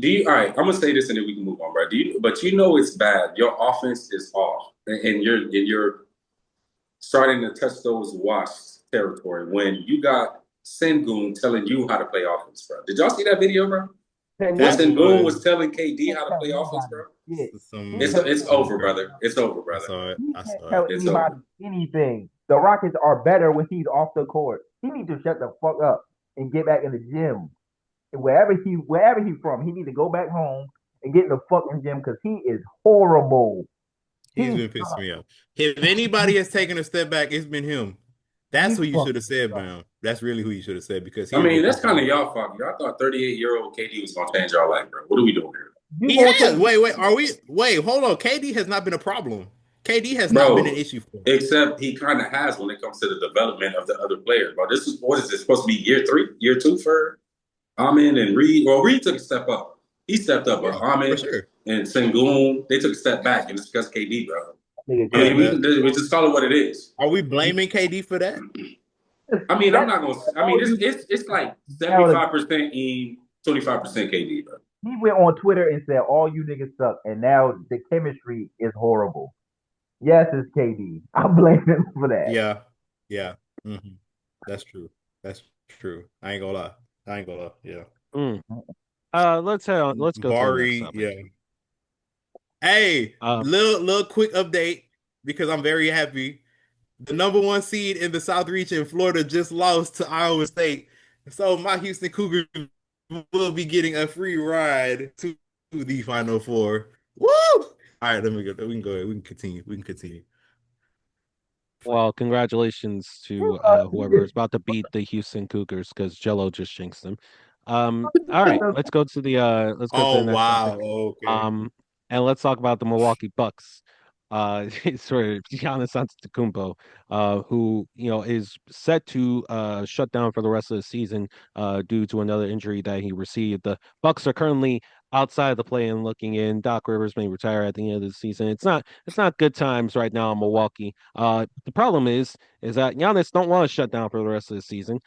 Do you? All right. I'm gonna say this and then we can move on, bro. But you know it's bad. Your offense is off, and you're starting to touch those washed territory when you got Sengun telling you how to play offense, bro. Did y'all see that video, bro? When that Sengun was was telling KD Can't how to tell play offense, nobody bro, shit. He some. can't it's tell It was over, crazy. brother. It's over, I brother. saw it. he I can't saw tell it. It's anybody over. anything. The Rockets are better when he's off the court. He needs to shut the fuck up and get back in the gym. And wherever he's from, he needs to go back home and get in the fucking gym because he is horrible. He's He been pissing sucks. me off. If anybody has taken a step back, it's been him. He That's who you should have fucking said, sucks. man. That's really who you should have said because I he has mean, been that's pissing kind me of off. y'all fault. Y'all thought 38-year-old KD was gonna change y'all life, bro. What are we doing here, You He gonna has. take Wait. Are we? Wait. Hold on. KD has not been a problem. KD has not been an bro? issue for him. Except he kind of has when it comes to the development of the other players, bro. This is what is this supposed to be year 3, year 2 for Amin and Reed? Well, Reed took a step up. He stepped up, but Yeah, for Amin sure. and Sengun, they took a step back, and it's because KD, bro. nigga I mean, Yeah. KD. we just call it what it is. Are we blaming KD for that? I mean, I'm That's not gonna. I mean, all you it's like now. 75% E, 25% KD, bro. He went on Twitter and said all you niggas suck, and now the chemistry is horrible. Yes, it's KD. I blame him for that. Yeah. Yeah. hmm That's true. That's true. I ain't gonna lie. I ain't gonna lie. Yeah. Mm. Let's go to the next Bari. topic. Yeah. Hey, Um, little quick update because I'm very happy. The number one seed in the South region, Florida, just lost to Iowa State. So my Houston Cougars will be getting a free ride to the Final Four. Woo! All right, let me go. We can go ahead. We can continue. We can continue. well, congratulations to whoever is about to beat the Houston Cougars because Jello just jinxed them. All right, let's go to Oh the next wow. topic. Okay. Um, and let's talk about the Milwaukee Bucks. It's for Giannis Antetokounmpo, who is set to shut down for the rest of the season due to another injury that he received. The Bucks are currently outside the play and looking in. Doc Rivers may retire at the end of the season. It's not good times right now in Milwaukee. The problem is that Giannis don't want to shut down for the rest of the season.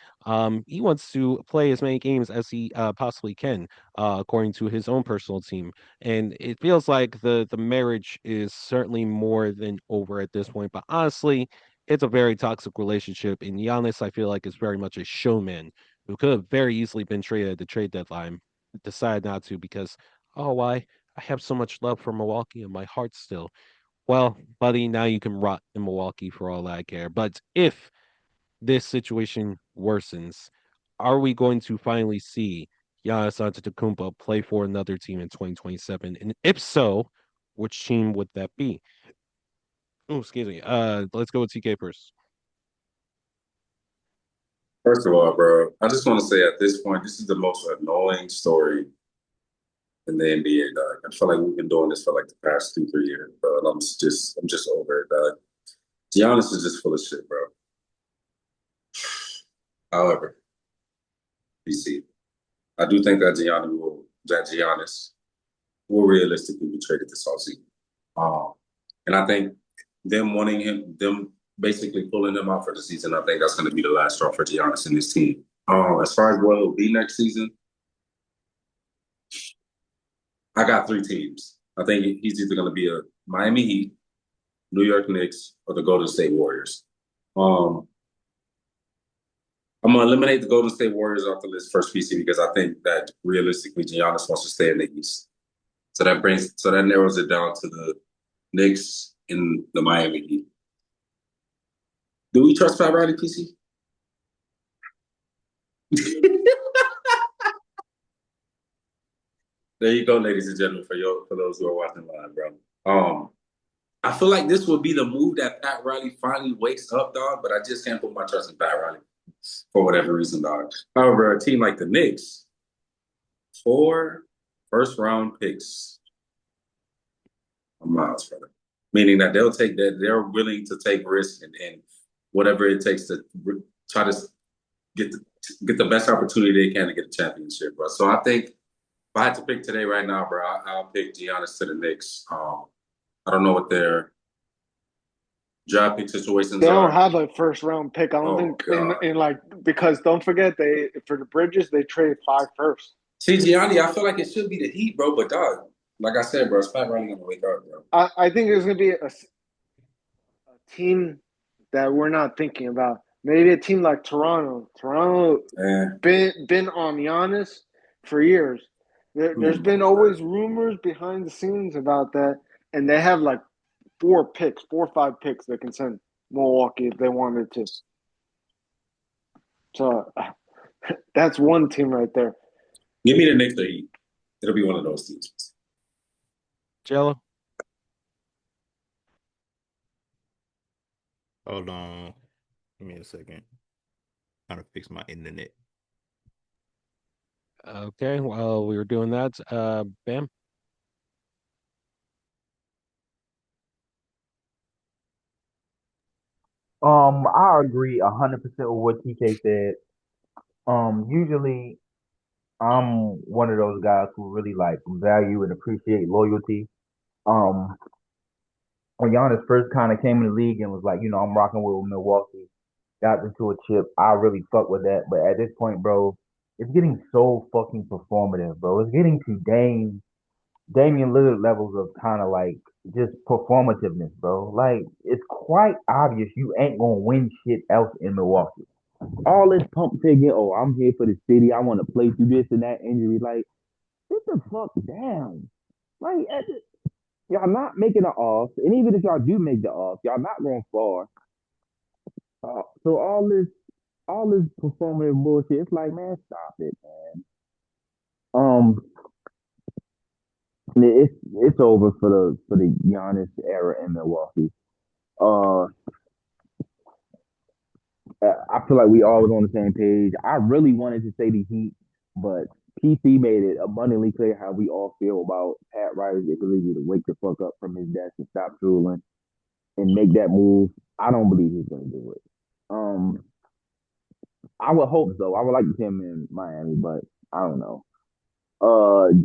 He wants to play as many games as he possibly can, according to his own personal team. And it feels like the marriage is certainly more than over at this point. But honestly, it's a very toxic relationship. And Giannis, I feel like, is very much a showman who could have very easily been traded at the trade deadline, decided not to because, oh, why? I have so much love for Milwaukee in my heart still. Well, buddy, now you can rot in Milwaukee for all I care. But if this situation worsens, are we going to finally see Giannis Antetokounmpo play for another team in 2027? And if so, which team would that be? Oh, excuse me. Let's go with TK first. First of all, bro, I just want to say at this point, this is the most annoying story in the NBA, dog. I feel like we've been doing this for like the past 2, 3 years, bro. And I'm just over it, dog. Giannis is just full of shit, bro. However, BC, I do think that Giannis will realistically be traded this offseason. And I think them basically pulling him out for the season, I think that's going to be the last straw for Giannis and his team. As far as what it'll be next season, I got 3 teams. I think he's either going to be a Miami Heat, New York Knicks, or the Golden State Warriors. Um, I'm going to eliminate the Golden State Warriors off the list first, PC, because I think that realistically Giannis wants to stay in the East. So that narrows it down to the Knicks and the Miami Heat. Do we trust Pat Riley, PC? There you go, ladies and gentlemen, for those who are watching live, bro. I feel like this will be the move that Pat Riley finally wakes up, dog. But I just can't put my trust in Pat Riley for whatever reason, dog. However, a team like the Knicks, 4 first-round picks. I'm Miles, brother. meaning that they'll take that they're willing to take risks and whatever it takes to try to get the best opportunity they can to get a championship, bro. So I think if I had to pick today right now, bro, I'll pick Giannis to the Knicks. I don't know what their draft pick situations They don't are. have a first round pick. I don't Oh think God. in like because don't forget they for the Bridges they traded 5 first. See, Gianni, I feel like it should be the Heat, bro, but dog, like I said, bro, it's Pat Riley gonna wake up, bro. I think there's gonna be a team that we're not thinking about. Maybe a team like Toronto. Toronto been on Giannis for years. There's been always rumors behind the scenes about that, and they have like 4 or 5 picks they can send Milwaukee if they wanted to. So that's one team right there. Give me the Knicks or Heat. It'll be one of those teams. Jello. Hold on. Give me a second. Trying to fix my internet. Okay, while we were doing that, Bam. I agree 100% with what TK said. Usually I'm one of those guys who really like value and appreciate loyalty. Um, when Giannis first kind of came in the league and was like, I'm rocking with Milwaukee, got into a chip, I really fuck with that. But at this point, bro, it's getting so fucking performative, bro. It's getting to Damian Lillard levels of kind of like just performativeness, bro. Like it's quite obvious you ain't gonna win shit else in Milwaukee. All this pump faking, oh, I'm here for the city. I want to play through this and that injury. Like, sit the fuck down. Like, y'all not making the off, and even if y'all do make the off, y'all not going far. So all this performative bullshit, it's like, man, stop it, man. Um, it's over for the Giannis era in Milwaukee. Uh, I feel like we all was on the same page. I really wanted to say the Heat, but PC made it abundantly clear how we all feel about Pat Riley's ability to wake the fuck up from his desk and stop drooling and make that move. I don't believe he's gonna do it. Um, I would hope so. I would like to see him in Miami, but I don't know.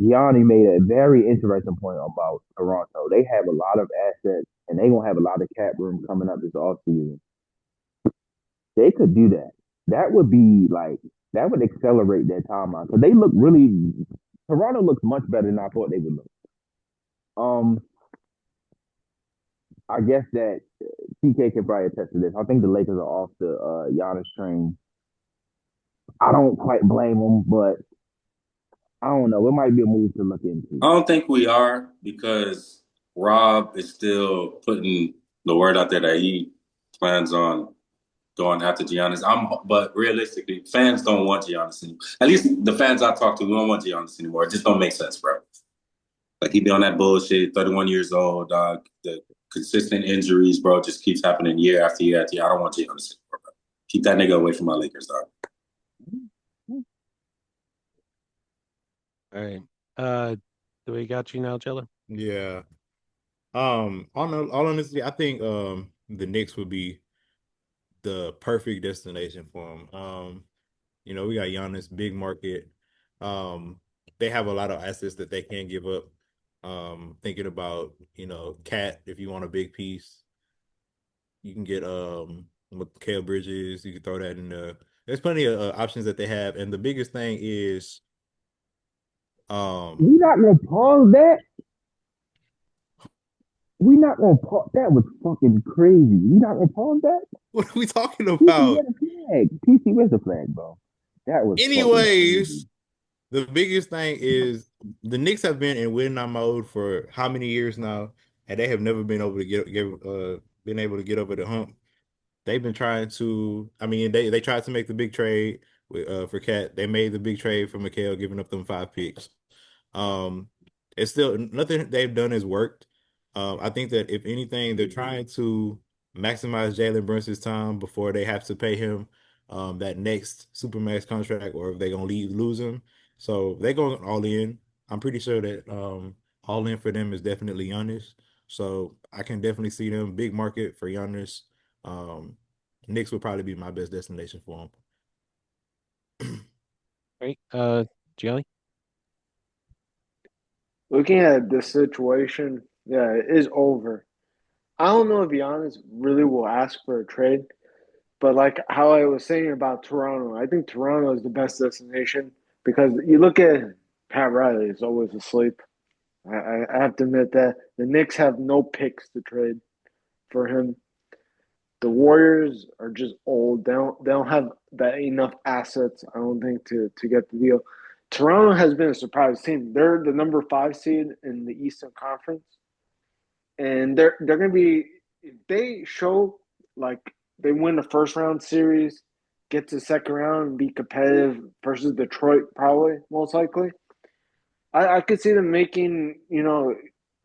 Gianni made a very interesting point about Toronto. They have a lot of assets and they gonna have a lot of cap room coming up this offseason. They could do that. That would be like that would accelerate their timeline because they look really. Toronto looks much better than I thought they would look. Um, I guess that TK can probably attest to this. I think the Lakers are off the Giannis train. I don't quite blame them, but I don't know. It might be a move to look into. I don't think we are because Rob is still putting the word out there that he plans on going after Giannis. But realistically, fans don't want Giannis anymore. At least the fans I talk to, we don't want Giannis anymore. It just don't make sense, bro. Like he be on that bullshit, 31 years old, dog. The consistent injuries, bro, just keeps happening year after year after year. I don't want Giannis anymore, bro. Keep that nigga away from my Lakers, dog. All right. Do we got you now, Jello? Yeah. On all honesty, I think the Knicks would be the perfect destination for him. We got Giannis, big market. They have a lot of assets that they can't give up. Thinking about, Cat, if you want a big piece, you can get Mikal Bridges, you can throw that in there. There's plenty of options that they have, and the biggest thing is We not gonna pause that. We not gonna pause. That was fucking crazy. We not gonna pause that. what are we talking PC, about? where's the flag? PC, where's the flag, bro? That was Anyways, the biggest thing is the Knicks have been in win now mode for how many years now, and they have never been able to been able to get over the hump. They've been trying to. I mean, they tried to make the big trade for Cat. They made the big trade for Mikal, giving up them 5 picks. Um, it's still nothing they've done has worked. I think that if anything, they're trying to maximize Jalen Brunson's time before they have to pay him that next supermax contract, or if they're gonna lose him. So they're going all in. I'm pretty sure that all in for them is definitely Giannis. So I can definitely see them. Big market for Giannis. Knicks would probably be my best destination for him. Right. Gianni? Looking at this situation, yeah, it is over. I don't know if Giannis really will ask for a trade, but like how I was saying about Toronto, I think Toronto is the best destination because you look at Pat Riley is always asleep. I have to admit that the Knicks have no picks to trade for him. The Warriors are just old. They don't have that enough assets, I don't think, to get the deal. Toronto has been a surprise team. They're the number 5 seed in the Eastern Conference, and they're gonna be if they show like they win the first round series, get to the second round and be competitive versus Detroit, probably most likely. I could see them making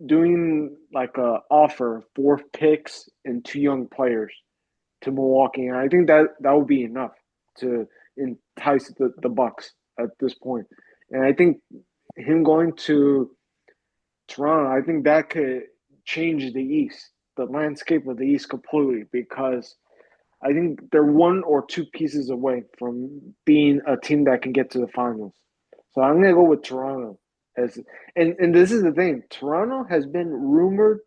doing like a offer 4 picks and 2 young players to Milwaukee, and I think that would be enough to entice the Bucks at this point. And I think him going to Toronto, I think that could change the East, the landscape of the East completely, because I think they're 1 or 2 pieces away from being a team that can get to the finals. So I'm gonna go with Toronto as and this is the thing. Toronto has been rumored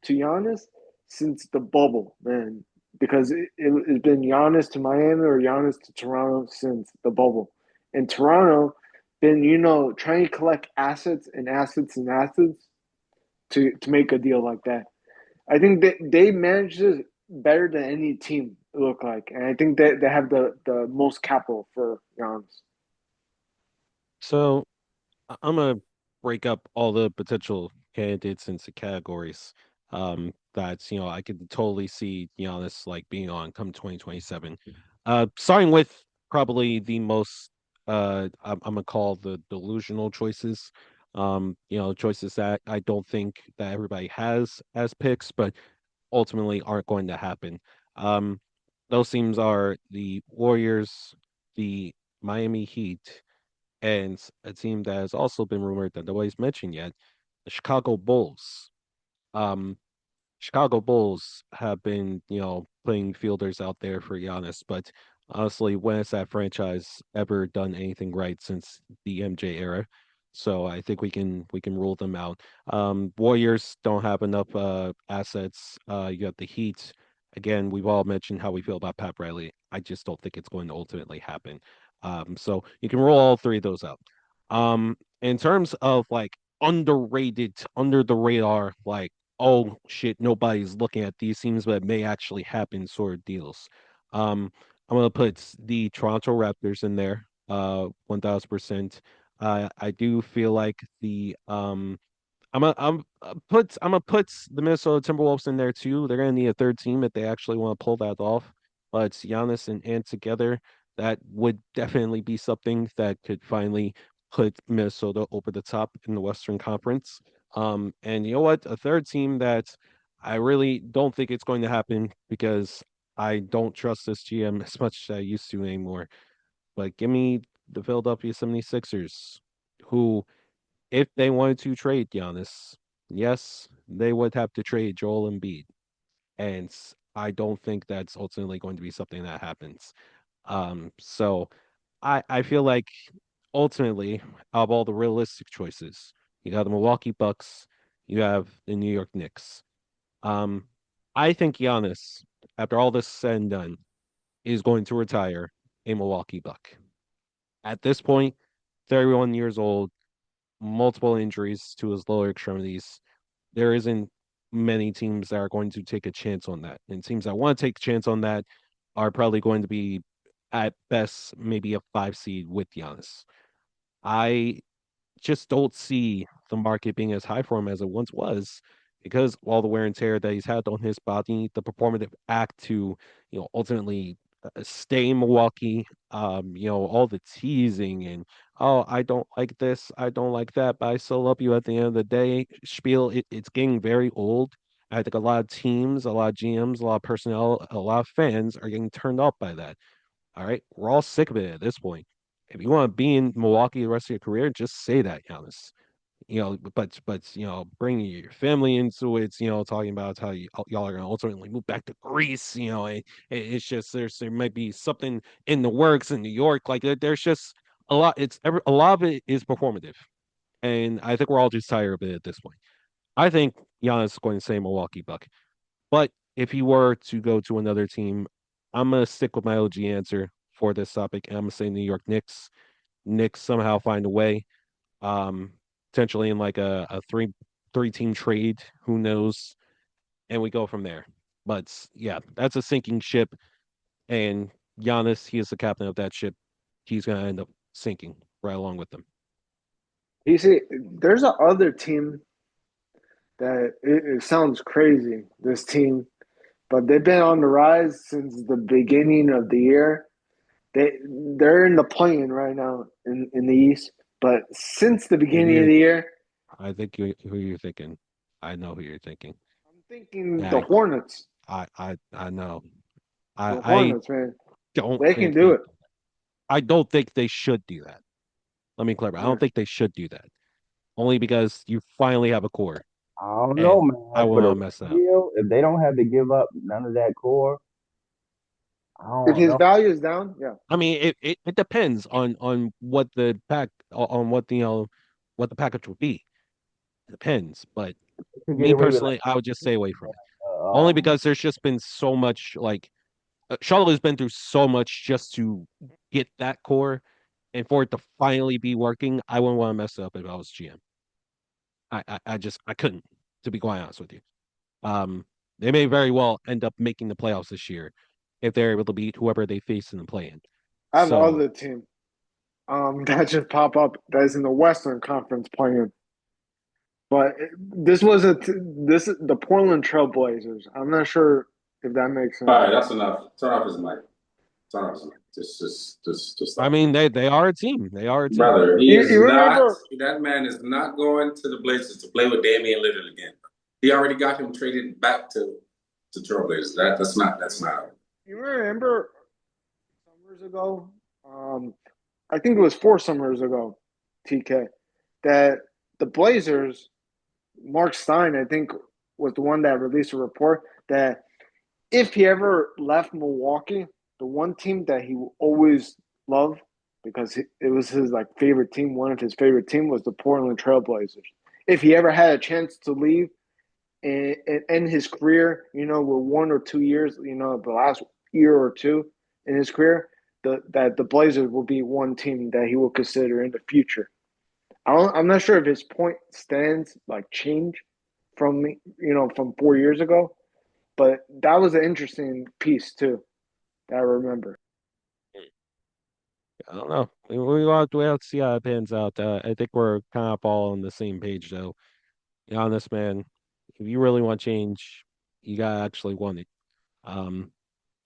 to Giannis since the bubble, man. Because it's been Giannis to Miami or Giannis to Toronto since the bubble. And Toronto been, trying to collect assets and assets and assets to make a deal like that. I think they manage this better than any team look like. And I think they have the most capital for Giannis. So I'm gonna break up all the potential candidates into categories. That's I could totally see Giannis like being on come 2027. Starting with probably the most I'm gonna call the delusional choices. Choices that I don't think that everybody has as picks, but ultimately aren't going to happen. Um, those teams are the Warriors, the Miami Heat, and a team that has also been rumored that nobody's mentioned yet, the Chicago Bulls. Um, Chicago Bulls have been, putting fielders out there for Giannis, but honestly, when has that franchise ever done anything right since the MJ era? So I think we can rule them out. Warriors don't have enough assets. You got the Heat. Again, we've all mentioned how we feel about Pat Riley. I just don't think it's going to ultimately happen. So you can roll all three of those out. In terms of like underrated, under the radar, like oh shit, nobody's looking at these teams, but it may actually happen sort of deals. I'm gonna put the Toronto Raptors in there, 1000%. I do feel like the I'm gonna put the Minnesota Timberwolves in there too. They're gonna need a third team if they actually want to pull that off. But it's Giannis and Ant together. That would definitely be something that could finally put Minnesota over the top in the Western Conference. And you know what? A third team that I really don't think it's going to happen because I don't trust this GM as much as I used to anymore. But give me the Philadelphia 76ers, who if they wanted to trade Giannis, yes, they would have to trade Joel Embiid. And I don't think that's ultimately going to be something that happens. So I feel like ultimately, out of all the realistic choices, you got the Milwaukee Bucks, you have the New York Knicks. Um, I think Giannis, after all this said and done, is going to retire a Milwaukee Buck. At this point, 31 years old, multiple injuries to his lower extremities. There isn't many teams that are going to take a chance on that. And teams that want to take a chance on that are probably going to be, at best, maybe a 5 seed with Giannis. I just don't see the market being as high for him as it once was because all the wear and tear that he's had on his body, the performative act to, ultimately stay in Milwaukee, all the teasing and, oh, I don't like this, I don't like that, but I still love you at the end of the day spiel. It's getting very old. I think a lot of teams, a lot of GMs, a lot of personnel, a lot of fans are getting turned off by that. All right. We're all sick of it at this point. If you want to be in Milwaukee the rest of your career, just say that, Giannis. but bringing your family into it, talking about how y'all are going to ultimately move back to Greece, it's just there might be something in the works in New York, like there's just a lot. A lot of it is performative, and I think we're all just tired of it at this point. I think Giannis is going to say Milwaukee Buck, but if he were to go to another team, I'm gonna stick with my OG answer for this topic, and I'm gonna say New York Knicks. Knicks somehow find a way, um, potentially in like a three team trade. Who knows? And we go from there. But yeah, that's a sinking ship, and Giannis, he is the captain of that ship. He's gonna end up sinking right along with them. You see, there's a other team that it sounds crazy. This team, but they've been on the rise since the beginning of the year. They're in the play-in right now in the East. But since the beginning of You're, the year, I think who you're thinking. I know who you're thinking. I'm thinking Yeah, the Hornets. I know. The I Hornets, man, don't they can think do they. it. I don't think they should do that. Let me clarify. I Yeah. don't think they should do that. Only because you finally have a core, I don't know, and I man. will For the not mess that up. real, if they don't have to give up none of that core, I If don't his know. value is down, yeah. I mean, it depends on what the on what what the package would be. It depends, but To get me away with personally, I would just stay away from it. uh, Only um, because there's just been so much like Charlotte has been through so much just to get that core, and for it to finally be working, I wouldn't want to mess it up if I was GM. I just I couldn't, to be quite honest with you. They may very well end up making the playoffs this year if they're able to beat whoever they face in the play-in. I have So other team that just pop up that is in the Western Conference playing. But this was this is the Portland Trailblazers. I'm not sure if that makes All sense. right, that's enough. Turn off his mic. Turn off his mic. Just I stop. mean, they are a team. They are a team. Brother, he You, is you not. remember That man is not going to the Blazers to play with Damian Lillard again. He already got him traded back to Trailblazers. That's not. you remember summers ago? I think it was 4 summers ago, TK, that the Blazers, Mark Stein, I think, was the one that released a report that if he ever left Milwaukee, the one team that he will always loved because it was his like favorite team, one of his favorite team was the Portland Trailblazers. If he ever had a chance to leave and end his career, with 1 or 2 years, the last year or two in his career, that the Blazers will be one team that he will consider in the future. I'm not sure if his point stands like change from 4 years ago, but that was an interesting piece too that I remember. I don't know. We have to see how it pans out. I think we're kind of all on the same page, though. Honest man, if you really want change, you gotta actually want it. Um,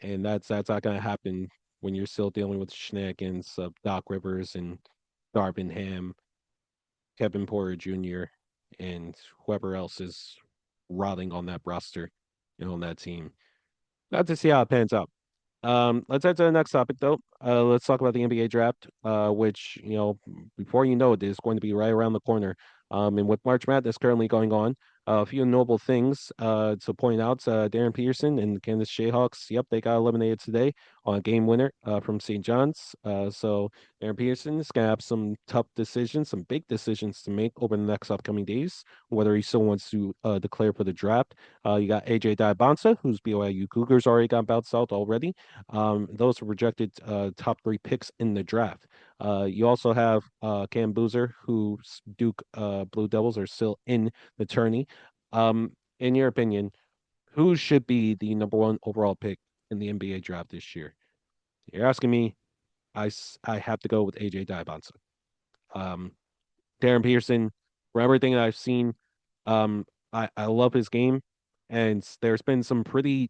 and that's not gonna happen when you're still dealing with the shenanigans of Doc Rivers and Darvin Ham, Kevin Porter Jr., and whoever else is rotting on that roster, on that team. Got to see how it pans out. Let's head to the next topic though. Let's talk about the NBA draft, which, before you know it, is going to be right around the corner. And with March Madness currently going on, a few notable things to point out. Darren Peterson and the Kansas Jayhawks, yep, they got eliminated today on a game winner from St. John's. So Darren Peterson is going to have some tough decisions, some big decisions to make over the next upcoming days, whether he still wants to declare for the draft. You got AJ Diabonsa, whose BYU Cougars already got bounced out already. Those were projected top 3 picks in the draft. You also have Cam Boozer, whose Duke Blue Devils are still in the tourney. In your opinion, who should be the number 1 overall pick in the NBA draft this year? You're asking me. I have to go with AJ Diabonsa. Um, Darren Peterson, from everything that I've seen, um, I love his game, and there's been some pretty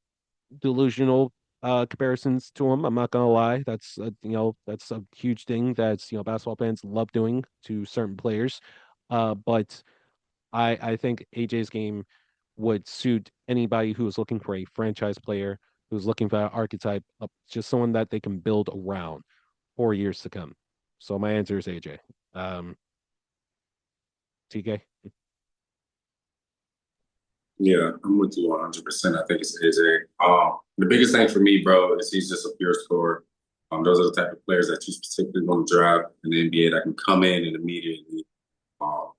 delusional comparisons to him. I'm not gonna lie. That's a huge thing that's basketball fans love doing to certain players. But I think AJ's game would suit anybody who is looking for a franchise player, who's looking for an archetype, just someone that they can build around for years to come. So my answer is AJ. Um, TK? Yeah, I'm with you 100%. I think it's AJ. The biggest thing for me, bro, is he's just a pure scorer. Those are the type of players that you specifically want to draft in the NBA that can come in and immediately um,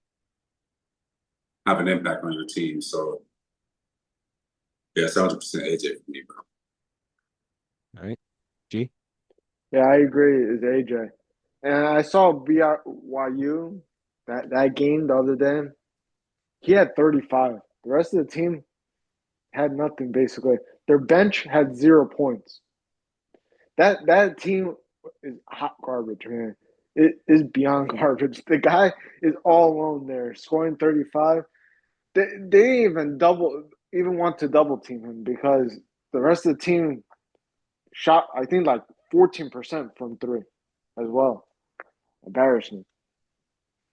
have an impact on your team. So, yeah, it's 100% AJ for me, bro. All right. G? Yeah, I agree. It's AJ. And I saw BYU that game the other day. He had 35. The rest of the team had nothing basically. Their bench had 0 points. That team is hot garbage, man. It is beyond garbage. The guy is all alone there, scoring 35. They didn't even want to double team him because the rest of the team shot, I think, like 14% from three as well. Embarrassing.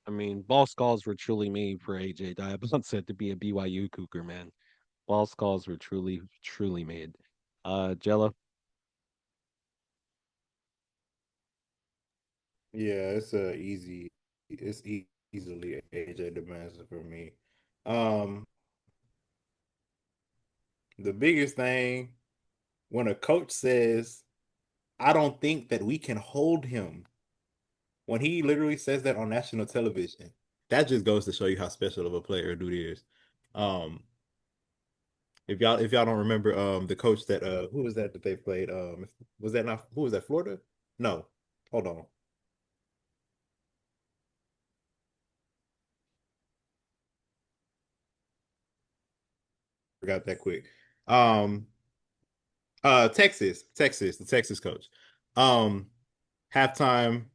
I mean, ball skulls were truly made for AJ Diabonset to be a BYU Cougar, man. Ball skulls were truly, truly made. Jello? Yeah, easily AJ Demansky for me. The biggest thing when a coach says, I don't think that we can hold him, when he literally says that on national television, that just goes to show you how special of a player dude is. Um, if y'all don't remember, the coach that who was that they played? Was that not who was that? Florida? No, hold on, forgot that quick. Um, Texas, the Texas coach. Um, Halftime,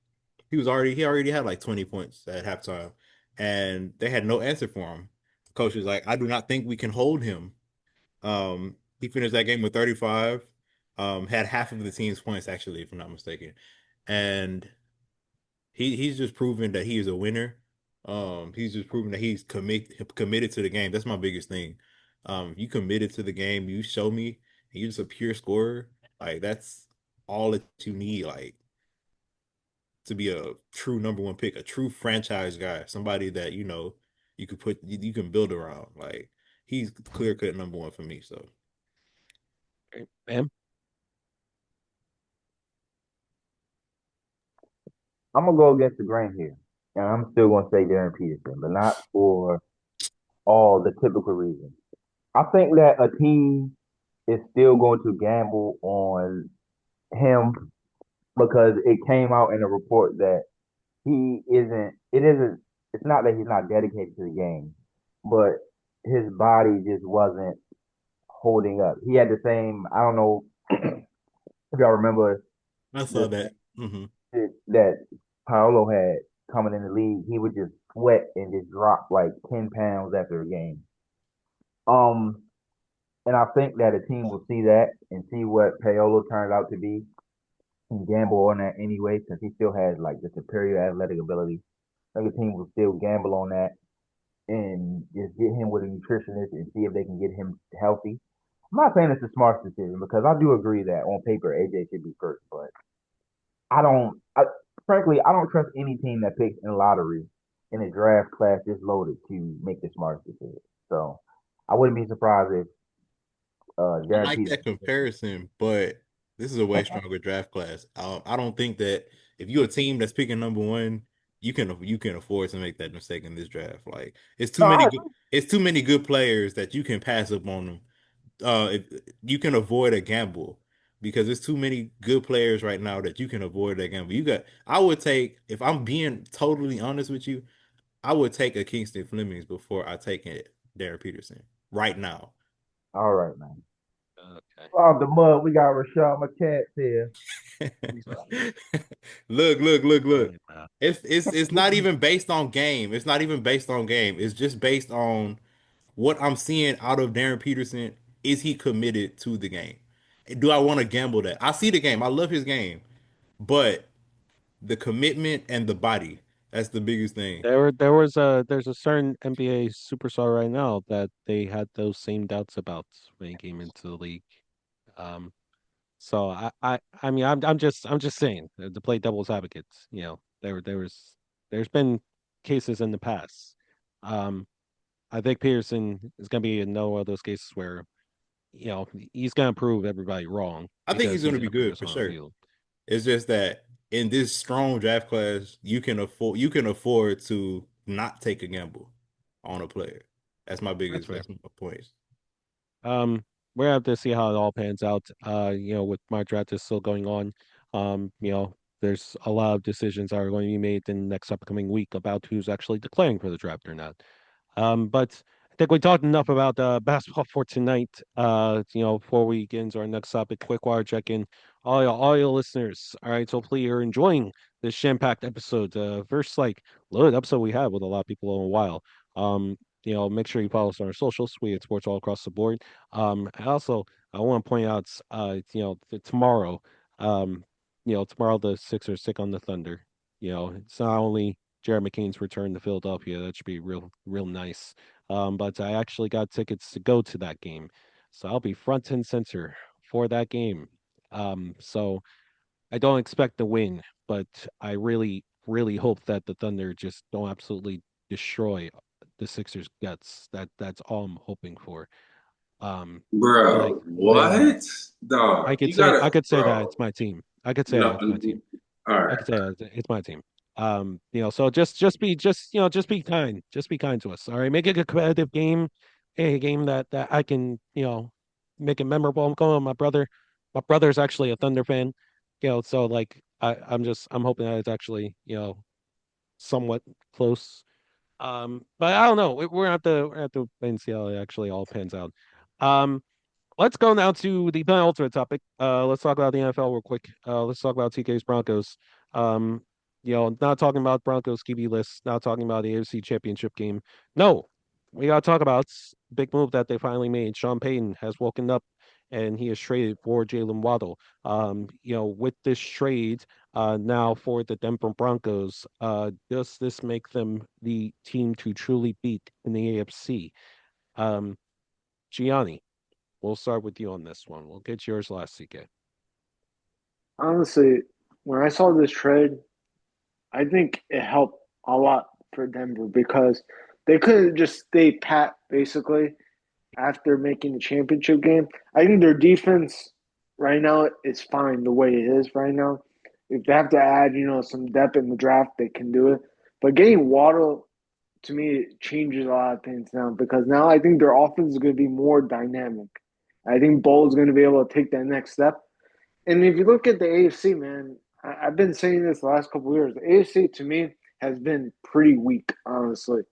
he already had like 20 points at halftime, and they had no answer for him. Coach was like, I do not think we can hold him. He finished that game with 35. Had half of the team's points actually, if I'm not mistaken, and he's just proven that he is a winner. He's just proven that he's committed to the game. That's my biggest thing. You committed to the game. You show me, and you're just a pure scorer. Like that's all that you need. Like to be a true number one pick, a true franchise guy, somebody that you can build around. Like he's clear cut number one for me. So Bam? I'm gonna go against the grain here, and I'm still gonna say Darren Peterson, but not for all the typical reasons. I think that a team is still going to gamble on him because it came out in a report that he isn't. It isn't. It's not that he's not dedicated to the game, but his body just wasn't holding up. He had the same. I don't know if y'all remember I saw the that. Hmm. that Paolo had coming in the league. He would just sweat and just drop like 10 pounds after a game. Um, and I think that a team will see that and see what Paolo turns out to be and gamble on that anyway, since he still has like the superior athletic ability. I think a team will still gamble on that and just get him with a nutritionist and see if they can get him healthy. I'm not saying it's a smart decision because I do agree that on paper AJ should be first, but I don't. Frankly, I don't trust any team that picks in lottery in a draft class this loaded to make the smartest decision. So I wouldn't be surprised if I Darren like Peterson. that comparison, but this is a way stronger draft class. I don't think that if you're a team that's picking number one, you can afford to make that mistake in this draft. Like No, I, it's too many good players that you can pass up on them. If you can avoid a gamble because there's too many good players right now that you can avoid that gamble. I would take, if I'm being totally honest with you, I would take a Kingston Flemings before I take it Darren Peterson right now. all right, man. Okay. Off the mud, we got Rashad McCants here. Look. Fine, It's not even based on game. It's not even based on game. It's just based on what I'm seeing out of Darren Peterson. Is he committed to the game? Do I want to gamble that? I see the game. I love his game, but the commitment and the body, that's the biggest thing. There's a certain NBA superstar right now that they had those same doubts about when he came into the league. Um, so I mean I'm just saying to play devil's advocate. There's been cases in the past. I think Peterson is going to be in no one of those cases where he's going to prove everybody wrong I think because he's going he's to be going to put good us for on the sure. field. It's just that in this strong draft class, you can afford to not take a gamble on a player. That's my That's biggest. fair. That's my point. Um, we're gonna have to see how it all pans out. With my draft is still going on. There's a lot of decisions that are going to be made in the next upcoming week about who's actually declaring for the draft or not. But I think we talked enough about basketball for tonight. Before we get into our next topic, quick wire check in. All your listeners. All right, so hopefully you're enjoying this jam-packed episode. First loaded episode we had with a lot of people in a while. Make sure you follow us on our socials. We at sports all across the board. And also I want to point out, tomorrow, tomorrow the Sixers take on the Thunder. It's not only Jared McCain's return to Philadelphia. That should be real nice. But I actually got tickets to go to that game, so I'll be front and center for that game. So I don't expect to win, but I really hope that the Thunder just don't absolutely destroy the Sixers' guts. That's all I'm hoping for. But Bro, what? I Dog, could you say gotta, that bro. it's my team. I could say that No, it's my team. all I right. could say it's my team. So just be kind. Just be kind to us. All right. Make it a competitive game. A game that I can, make it memorable. I'm going with my brother. My brother's actually a Thunder fan. So like I'm hoping that it's actually, somewhat close. But I don't know. We're gonna have to wait and see how it actually all pans out. Um, let's go now to the penultimate topic. Let's talk about the NFL real quick. Let's talk about TK's Broncos. Um, not talking about Broncos QB list, not talking about the AFC Championship game. No, we gotta talk about big move that they finally made. Sean Payton has woken up and he has traded for Jalen Waddle. With this trade, now for the Denver Broncos, does this make them the team to truly beat in the AFC? Um, Gianni, we'll start with you on this one. We'll get yours last, CK. Honestly, when I saw this trade, I think it helped a lot for Denver because they couldn't just stay pat basically after making the championship game. I think their defense right now is fine the way it is right now. If they have to add, some depth in the draft, they can do it. But getting Waddle to me it changes a lot of things now because now I think their offense is going to be more dynamic. I think Bull is going to be able to take that next step. And if you look at the AFC, man, I've been saying this the last couple of years. The AFC to me has been pretty weak, honestly.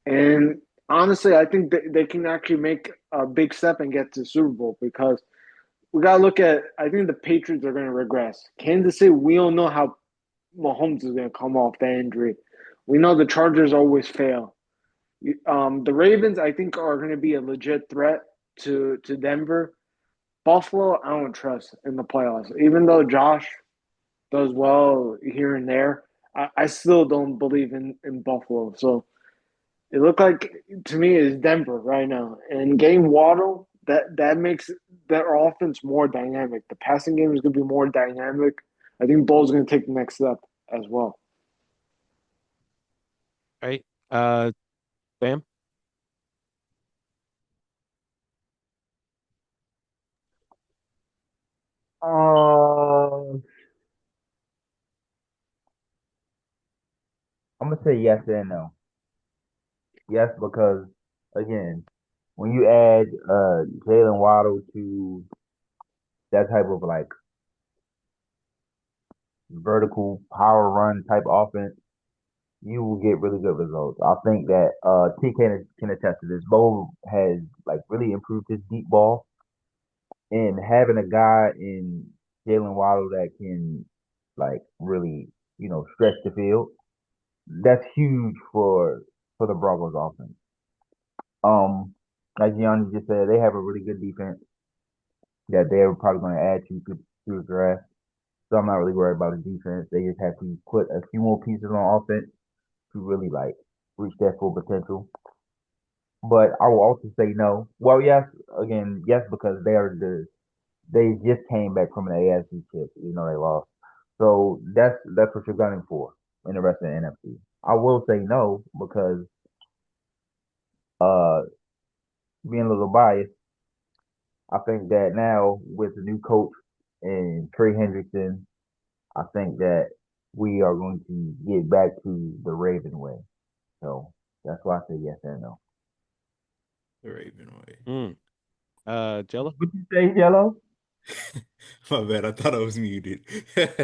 And honestly, I think they can actually make a big step and get to the Super Bowl because we got to look at. I think the Patriots are going to regress. Kansas City, we don't know how Mahomes is going to come off that injury. We know the Chargers always fail. The Ravens, I think, are going to be a legit threat to Denver. Buffalo, I don't trust in the playoffs. Even though Josh does well here and there, I still don't believe in Buffalo. So it looked like to me is Denver right now. And getting Waddle, that makes their offense more dynamic. The passing game is going to be more dynamic. I think Bull's going to take the next step as well. All right. Bam. Um, I'm gonna say yes and no. Yes, because again, when you add Jalen Waddle to that type of like vertical power run type offense, you will get really good results. I think that T can attest to this. Bo has like really improved his deep ball, and having a guy in Jalen Waddle that can like really stretch the field, that's huge for the Broncos offense. Like Gianni just said, they have a really good defense that they're probably going to add to the draft. So I'm not really worried about the defense. They just have to put a few more pieces on offense to really like reach their full potential. But I will also say no. Well, yes, again, yes, because they just came back from an AFC chip, they lost. So that's what you're gunning for in the rest of the NFC. I will say no because Uh, being a little biased, I think that now with the new coach and Trey Hendrickson, I think that we are going to get back to the Raven way. So that's why I say yes and no. The Raven way. Jello? What you say, Jello? My bad, I thought I was muted. Tread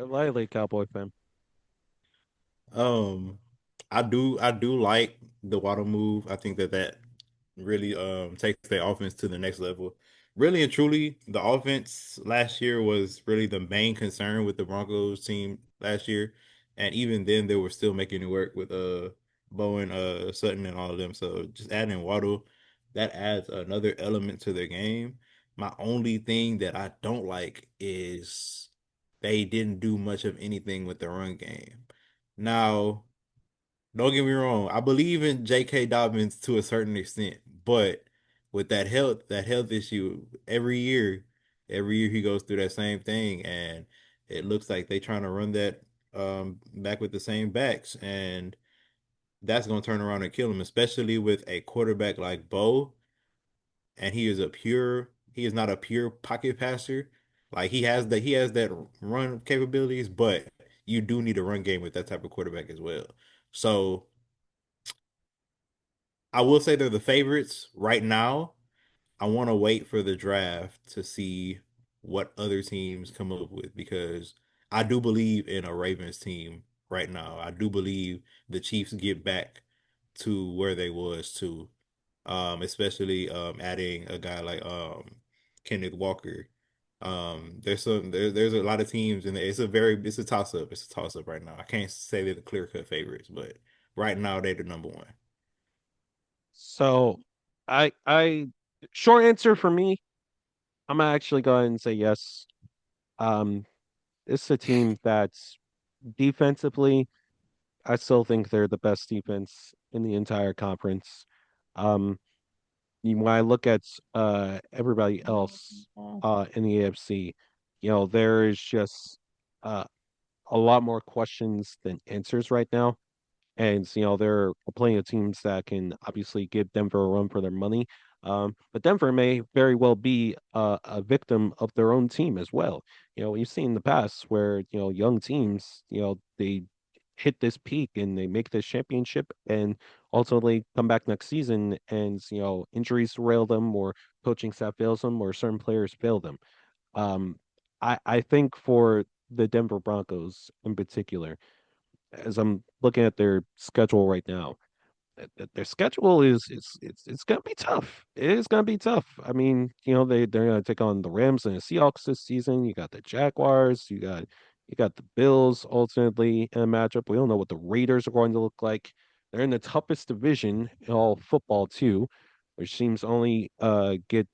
lightly, Cowboy fan. Um, I do like the Waddle move. I think that really takes their offense to the next level. Really and truly, the offense last year was really the main concern with the Broncos team last year, and even then they were still making it work with Bowen, Sutton, and all of them. So just adding Waddle, that adds another element to their game. My only thing that I don't like is they didn't do much of anything with the run game. Now, don't get me wrong, I believe in J.K. Dobbins to a certain extent, but with that health issue, every year he goes through that same thing, and it looks like they trying to run that back with the same backs, and that's gonna turn around and kill him, especially with a quarterback like Bo, and he is not a pure pocket passer. Like he has that run capabilities, but you do need a run game with that type of quarterback as well. So I will say they're the favorites right now. I want to wait for the draft to see what other teams come up with because I do believe in a Ravens team right now. I do believe the Chiefs get back to where they was too. Especially adding a guy like Kenneth Walker. There's a lot of teams and it's a toss up. It's a toss up right now. I can't say they're the clear cut favorites, but right now they're the number one. So, I short answer for me, I'm gonna actually go ahead and say yes. Um, it's a team that's defensively, I still think they're the best defense in the entire conference. Um, when I look at everybody else in the AFC, there is just uh a lot more questions than answers right now. And there are plenty of teams that can obviously give Denver a run for their money. But Denver may very well be a victim of their own team as well. We've seen in the past where young teams, they hit this peak and they make this championship and ultimately come back next season and injuries derail them or coaching staff fails them or certain players fail them. Um, I think for the Denver Broncos in particular, as I'm looking at their schedule right now, their schedule is it's gonna be tough. It is gonna be tough. I mean, they're gonna take on the Rams and the Seahawks this season. You got the Jaguars, you got the Bills ultimately in a matchup. We don't know what the Raiders are going to look like. They're in the toughest division in all football too, which seems only get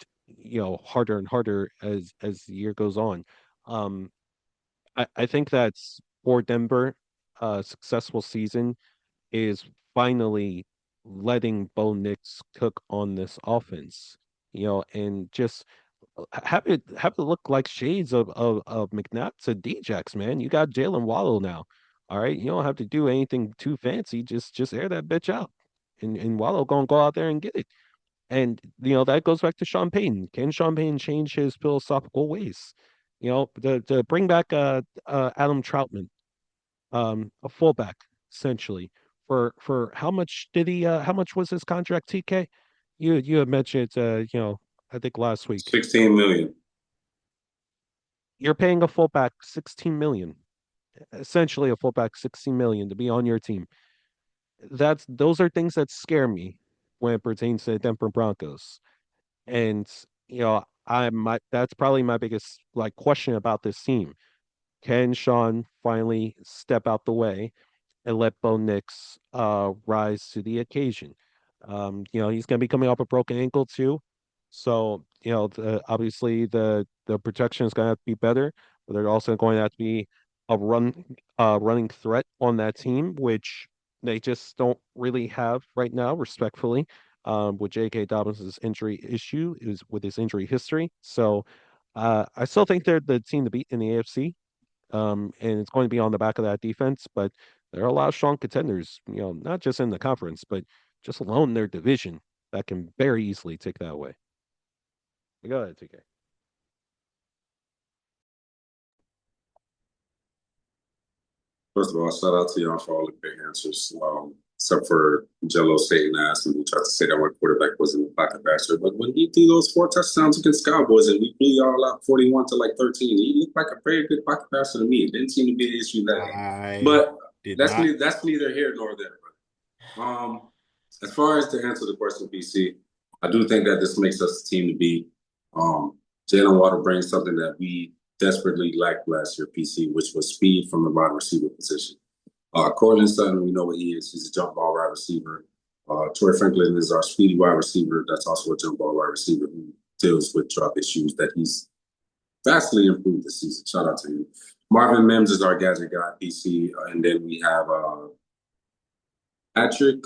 harder and harder as the year goes on. Um, I think that's for Denver, a successful season is finally letting Bo Nix cook on this offense, and just have it look like shades of McNabb to Djax, man. You got Jalen Waddle now. All right. You don't have to do anything too fancy. Just air that bitch out. And Waddle gonna go out there and get it. And that goes back to Sean Payton. Can Sean Payton change his philosophical ways? To bring back Adam Troutman, a fullback essentially. For how much was his contract, TK? You had mentioned I think last week. 16 million. You're paying a fullback 16 million, essentially a fullback 16 million to be on your team. Those are things that scare me when it pertains to the Denver Broncos. And that's probably my biggest like question about this team. Can Sean finally step out the way and let Bo Nix rise to the occasion? He's going to be coming off a broken ankle too. So, obviously the protection is going to have to be better, but there's also going to have to be a running threat on that team, which they just don't really have right now, respectfully, with J.K. Dobbins' injury issue is with his injury history. So, I still think they're the team to beat in the AFC. and it's going to be on the back of that defense. But there are a lot of strong contenders, not just in the conference, but just alone in their division that can very easily take that away. Go ahead, TK. First of all, shout out to y'all for all the great answers. Except for Jello State and ass, and he tried to say that my quarterback wasn't a pocket passer. But when he threw those 4 touchdowns against Cowboys and we blew y'all out 41 to like 13, he looked like a very good pocket passer to me. It didn't seem to be an issue that game. But that's neither here nor there. As far as to answer the question, BC, I do think that this makes us the team to beat. Jalen Waddle brings something that we desperately lacked last year, PC, which was speed from the wide receiver position. Cortland Sutton, we know what he is. He's a jump ball wide receiver. Troy Franklin is our speedy wide receiver. That's also a jump ball wide receiver who deals with drop issues that he's vastly improved this season. Shout out to him. Marvin Mims is our gadget guy, PC. And then we have Patrick.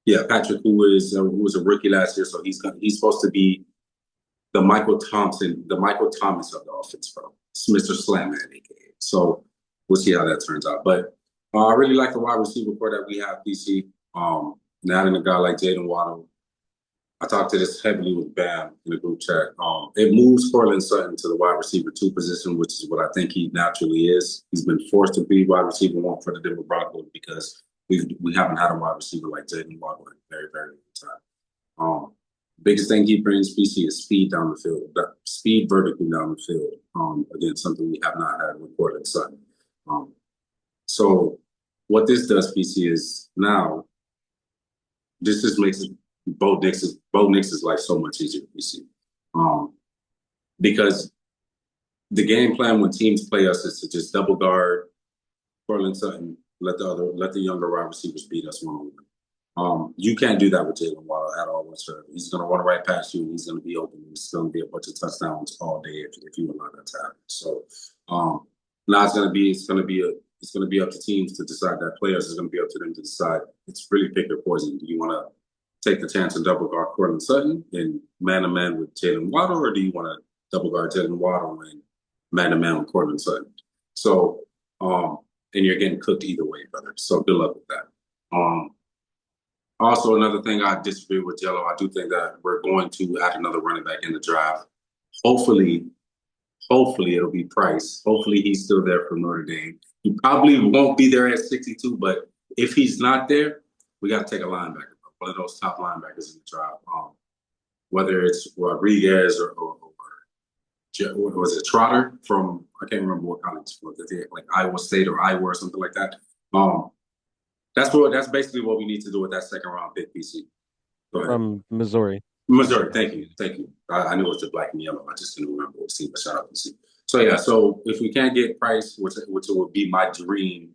Yeah, Patrick, who was a rookie last year. So he's supposed to be the Michael Thomas of the offense, bro. It's Mr. Slam Man, aka. So we'll see how that turns out. But I really like the wide receiver core that we have, PC. Now adding a guy like Jaden Waddle. I talked to this heavily with Bam in the group chat. It moves Cortland Sutton to the wide receiver 2 position, which is what I think he naturally is. He's been forced to be wide receiver 1 for the Denver Broncos because we haven't had a wide receiver like Jaden Waddle in a very, very long time. Biggest thing he brings, PC, is speed down the field, speed vertically down the field. Again, something we have not had with Cortland Sutton. So what this does, PC, is now this just makes Bo Nix's life so much easier, PC. Because the game plan when teams play us is to just double guard Cortland Sutton, let the younger wide receivers beat us one-on-one. You can't do that with Jalen Waddle at all whatsoever. He's going to run right past you, and he's going to be open. It's going to be a bunch of touchdowns all day if you allow that to happen. So now it's going to be up to teams to decide that. Players is going to be up to them to decide. It's really pick your poison. Do you want to take the chance and double guard Cortland Sutton and man-to-man with Jalen Waddle, or do you want to double guard Jalen Waddle and man-to-man with Cortland Sutton? So, and you're getting cooked either way, brother. So good luck with that. Also, another thing I disagree with Jello. I do think that we're going to add another running back in the draft. Hopefully it'll be Price. Hopefully he's still there for Notre Dame. He probably won't be there at 62, but if he's not there, we got to take a linebacker, one of those top linebackers in the draft. Whether it's Rodriguez or was it Trotter from, I can't remember what college, like Iowa State or Iowa or something like that. That's basically what we need to do with that second round pick, PC. Go ahead. From Missouri. Missouri, thank you. I knew it was the black and yellow. I just didn't remember what team, but shout out PC. So yeah, so if we can't get Price, which would be my dream,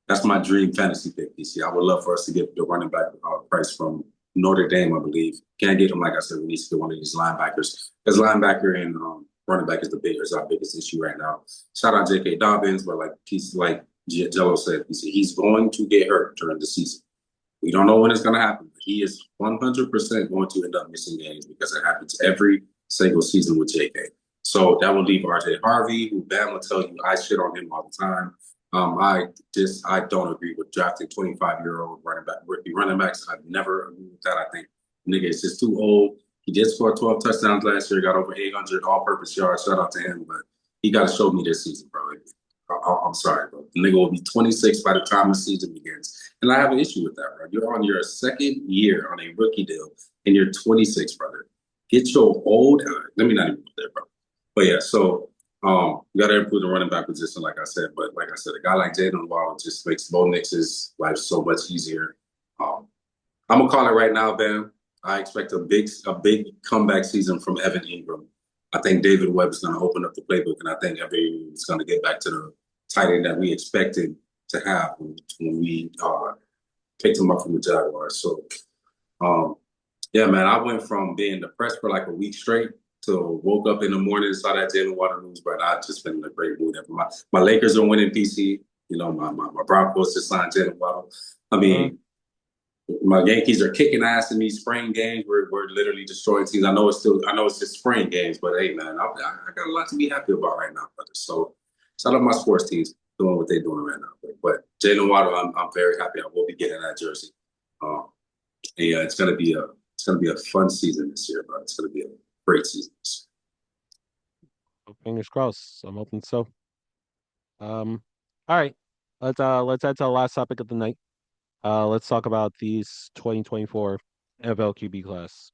that's my dream fantasy pick, PC. I would love for us to get the running back Price from Notre Dame, I believe. Can't get him, like I said, we need to get one of these linebackers. Because linebacker and running back is our biggest issue right now. Shout out J.K. Dobbins, but like Jello said, he's going to get hurt during the season. We don't know when it's going to happen, but he is 100% going to end up missing games because it happens every single season with J.K. So that will leave R.J. Harvey, who Bam will tell you I shit on him all the time. I don't agree with drafting 25-year-old rookie running backs. I've never agreed with that. I think nigga is just too old. He did score 12 touchdowns last year, got over 800 all-purpose yards. Shout out to him, but he got to show me this season, bro. I'm sorry, bro. The nigga will be 26 by the time the season begins. And I have an issue with that, bro. You're on your second year on a rookie deal, and you're 26, brother. Get your old – let me not even go there, bro. But, yeah, so you got to improve the running back position, like I said. But, like I said, a guy like Jaden Waddle just makes Bo Nix's life so much easier. I'm going to call it right now, Bam. I expect a big comeback season from Evan Ingram. I think David Webb is going to open up the playbook, and I think everyone's going to get back to the tight end that we expected to have when we picked him up from the Jaguars. So, yeah, man, I went from being depressed for like a week straight to woke up in the morning and saw that Jalen Waddle news, but I've just been in a great mood. My Lakers are winning, PC. You know, my Broncos just signed Jalen Waddle. I mean, my Yankees are kicking ass in these spring games. We're literally destroying teams. I know it's just spring games, but hey, man, I got a lot to be happy about right now, brother. So shout out my sports teams doing what they're doing right now. But Jalen Waddle, I'm very happy. I will be getting that jersey. Yeah, it's gonna be a fun season this year, bro. It's gonna be a great season. Fingers crossed. I'm hoping so. All right. Let's head to the last topic of the night. Let's talk about these 2024 NFL QB class.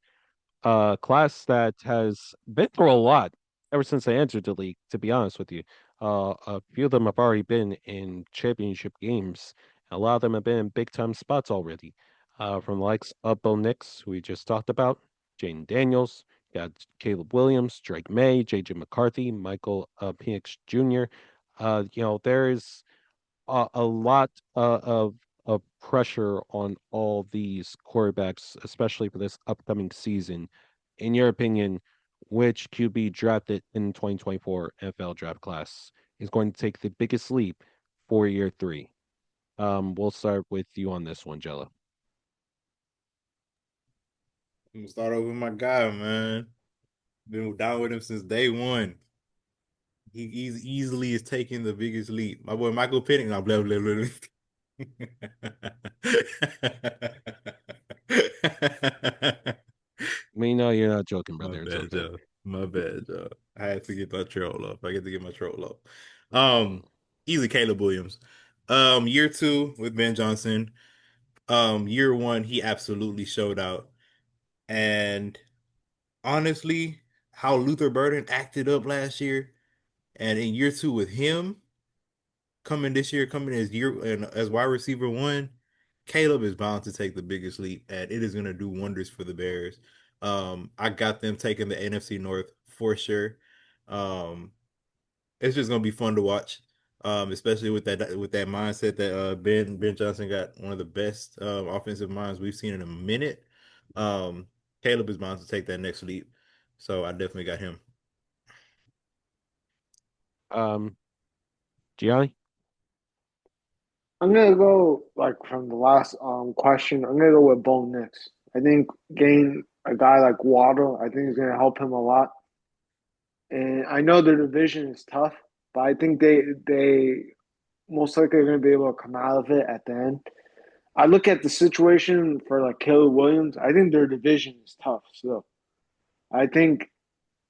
Class that has been through a lot ever since they entered the league, to be honest with you. A few of them have already been in championship games. A lot of them have been in big time spots already. From the likes of Bo Nix, who we just talked about, Jaden Daniels, you got Caleb Williams, Drake May, JJ McCarthy, Michael Penix Jr. There is a lot of pressure on all these quarterbacks, especially for this upcoming season. In your opinion, which QB drafted in 2024 NFL draft class is going to take the biggest leap for year three? We'll start with you on this one, Jella. I'm gonna start over with my guy, man. Been down with him since day one. He easily is taking the biggest leap. My boy Michael Penix. No, blah blah blah. We know you're not joking, My brother. It's bad, okay. Joe. My bad, Joe. I had to get my troll up. I get to get my troll up. Easily Caleb Williams. Year two with Ben Johnson. Year one, he absolutely showed out. And honestly, how Luther Burden acted up last year, and in year two with him coming this year, coming as year and as wide receiver one, Caleb is bound to take the biggest leap, and it is going to do wonders for the Bears. I got them taking the NFC North for sure. Um, it's just going to be fun to watch, especially with that mindset that Ben Johnson got, one of the best offensive minds we've seen in a minute. Um, Caleb is bound to take that next leap, so I definitely got him. Um, Gianni? I'm gonna go like from the last question. I'm gonna go with Bo Nix. I think getting a guy like Waddle, I think is gonna help him a lot. And I know the division is tough, but I think they most likely are gonna be able to come out of it at the end. I look at the situation for like Caleb Williams. I think their division is tough. So I think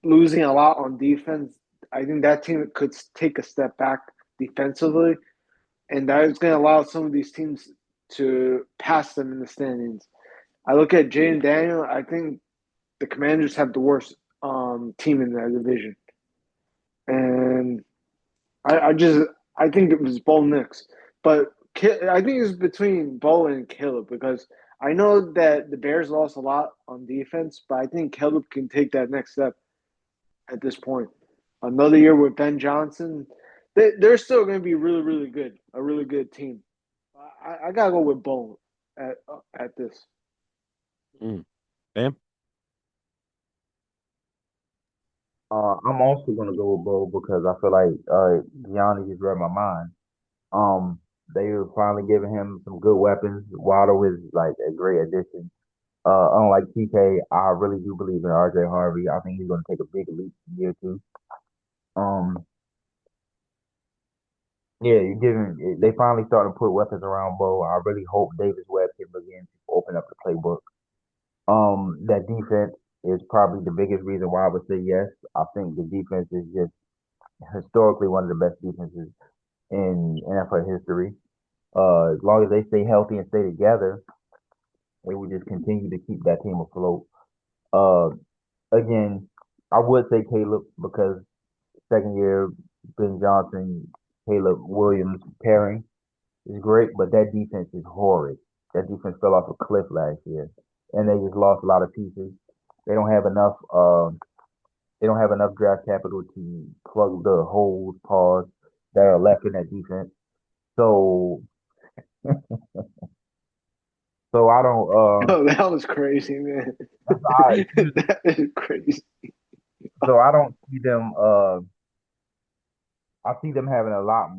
losing a lot on defense, I think that team could take a step back defensively, and that is going to allow some of these teams to pass them in the standings. I look at Jaden Daniel. I think the Commanders have the worst team in that division, and I think it was Bo Nix, but I think it's between Bo and Caleb because I know that the Bears lost a lot on defense, but I think Caleb can take that next step at this point. Another year with Ben Johnson, they're still going to be really, really good, a really good team. I gotta go with Bo at this. Bam? I'm also gonna go with Bo because I feel like Gianni just read my mind. Um, they were finally giving him some good weapons. Waddle is like a great addition. Unlike TK, I really do believe in RJ Harvey. I think he's gonna take a big leap in year two. Um, yeah, you give him. They finally starting to put weapons around Bo. I really hope Davis Webb can begin to open up the playbook. That defense is probably the biggest reason why I would say yes. I think the defense is just historically one of the best defenses in NFL history. As long as they stay healthy and stay together, they will just continue to keep that team afloat. Uh, Again, I would say Caleb because second year Ben Johnson, Caleb Williams pairing is great, but that defense is horrid. That defense fell off a cliff last year, and they just lost a lot of pieces. They don't have enough. They don't have enough draft capital to plug the holes, pause that are left in that defense. So, so I don't. Oh, that was crazy, man. I, That is crazy. so I don't see them. I see them having a lot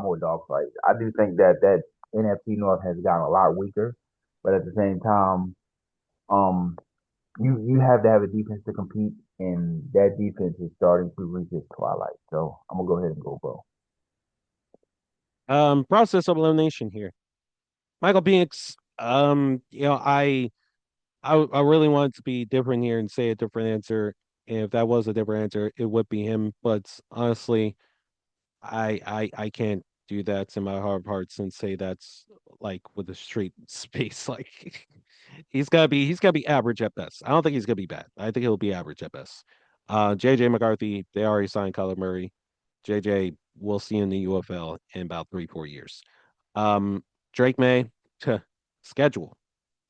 more dogfights. I do think that NFC North has gotten a lot weaker, but at the same time, um, you have to have a defense to compete, and that defense is starting to reach its twilight. So I'm gonna go ahead and go Bo. Process of elimination here. Michael Penix. I really wanted to be different here and say a different answer. And if that was a different answer, it would be him. But honestly, I can't do that in my heart of hearts and say that's like with a straight space. Like he's gotta be average at best. I don't think he's gonna be bad. I think he'll be average at best. JJ McCarthy, they already signed Kyler Murray. JJ, we'll see in the UFL in about 3, 4 years. Um, Drake May, schedule.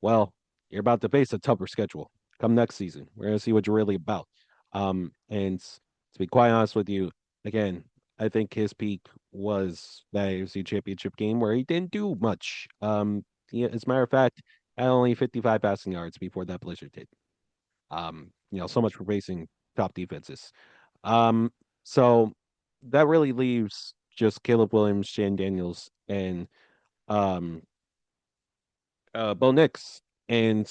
Well, you're about to face a tougher schedule come next season. We're gonna see what you're really about. And to be quite honest with you, again, I think his peak was that AFC Championship game where he didn't do much. As a matter of fact, had only 55 passing yards before that blizzard hit. So much for facing top defenses. Um, so that really leaves just Caleb Williams, Shane Daniels, and um Bo Nix. And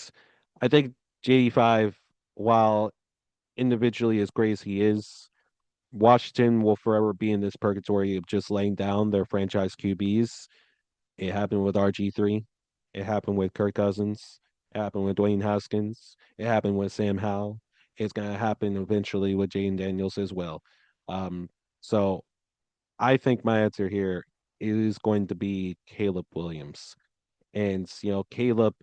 I think J5, while individually as great as he is, Washington will forever be in this purgatory of just laying down their franchise QBs. It happened with RG3. It happened with Kirk Cousins. It happened with Dwayne Haskins. It happened with Sam Howell. It's going to happen eventually with Jaden Daniels as well. Um, so I think my answer here is going to be Caleb Williams. And, Caleb,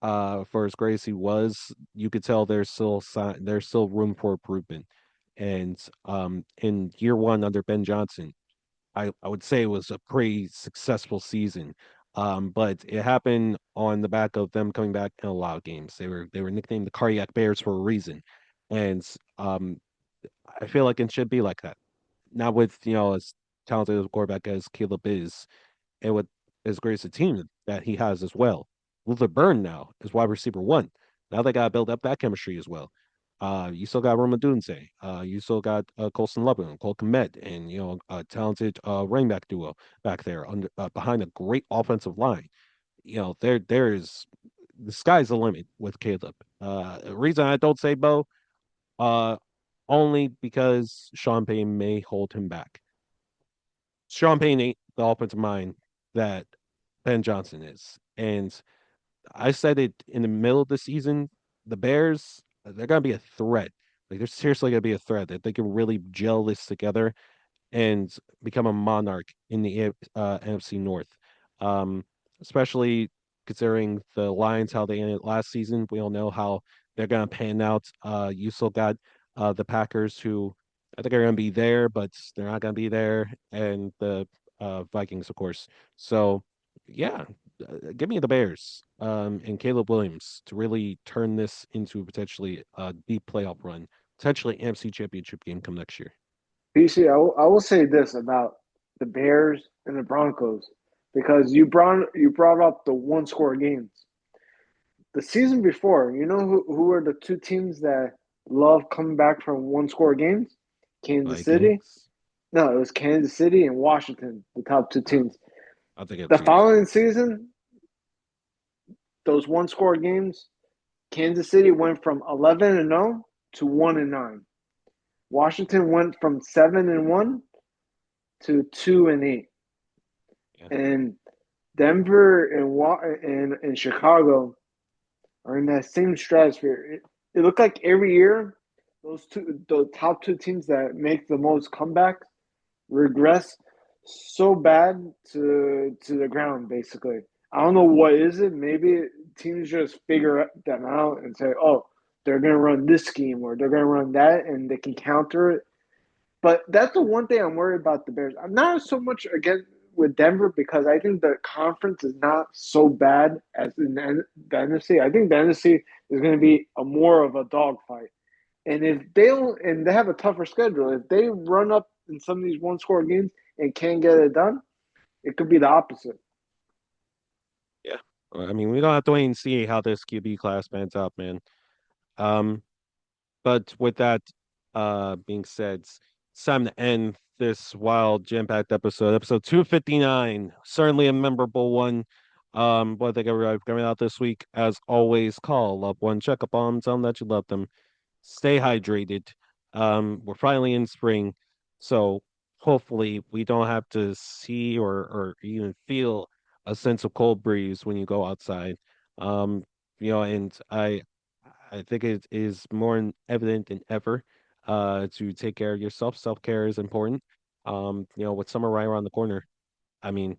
for as great as he was, you could tell there's still room for improvement. And in year one under Ben Johnson, I would say it was a pretty successful season. But it happened on the back of them coming back in a lot of games. They were nicknamed the Cardiac Bears for a reason. And I feel like it should be like that. Not with, as talented a quarterback as Caleb is, and with as great as a team that he has as well. Luther Burn now is wide receiver one. Now they got to build up that chemistry as well. You still got Roma Dunze. You still got Colson Lubbock, Cole Komet, and a talented running back duo back there under behind a great offensive line. There is the sky's the limit with Caleb. The reason I don't say Bo, uh, only because Sean Payne may hold him back. Sean Payne ain't the offensive mind that Ben Johnson is. And I said it in the middle of the season, the Bears, they're going to be a threat. Like, they're seriously going to be a threat that they can really gel this together and become a monarch in the NFC North. Um, Especially considering the Lions, how they ended last season. We all know how they're going to pan out. You still got the Packers, who I think are going to be there, but they're not going to be there, and the Vikings, of course. So, yeah, give me the Bears and Caleb Williams to really turn this into potentially a deep playoff run, potentially NFC Championship game come next year. PC, I will say this about the Bears and the Broncos because you brought up the one score games. The season before, you know who were the two teams that love coming back from one score games? Kansas City. Vikings. No, it was Kansas City and Washington, the top two Uh, teams. I think The FC as following well. season, those one score games, Kansas City went from 11-0 to 1-9. Washington went from 7-1 to 2-8. Yeah. And Denver and Chicago are in that same stratosphere. It looked like every year the top two teams that make the most comebacks regress so bad to the ground. Basically, I don't know what is it. Maybe teams just figure them out and say, "Oh, they're gonna run this scheme or they're gonna run that," and they can counter it. But that's the one thing I'm worried about the Bears. I'm not so much against with Denver because I think the conference is not so bad as in the NFC. I think the NFC is going to be a more of a dogfight. And if they don't, and they have a tougher schedule, if they run up in some of these one score games and can't get it done, it could be the opposite. Yeah. I mean, we don't have to wait and see how this QB class pans out, man. Um, but with that being said, it's time to end this wild jam-packed episode 259. Certainly a memorable one. What I think everybody coming out this week. As always, call a loved one, check up on them, tell them that you love them. Stay hydrated. We're finally in spring, so hopefully we don't have to see or even feel a sense of cold breeze when you go outside. Um, and I think it is more evident than ever to take care of yourself. Self-care is important. With summer right around the corner, I mean,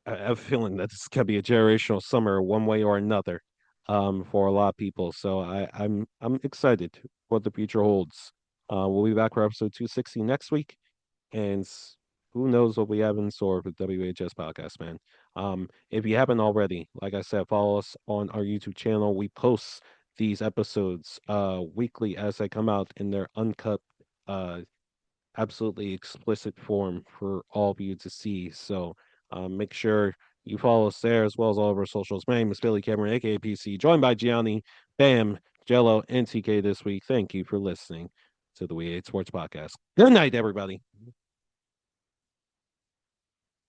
I have a feeling that this could be a generational summer one way or another for a lot of people. So I'm excited for what the future holds. We'll be back for episode 260 next week, and who knows what we have in store for WHS podcast, man. If you haven't already, like I said, follow us on our YouTube channel. We post these episodes weekly as they come out in their uncut uh absolutely explicit form for all of you to see. So make sure you follow us there as well as all of our socials. My name is Billy Cameron, aka PC, joined by Gianni, Bam, Jello, and TK this week. Thank you for listening to the We Hate Sports Podcast. Good night, everybody.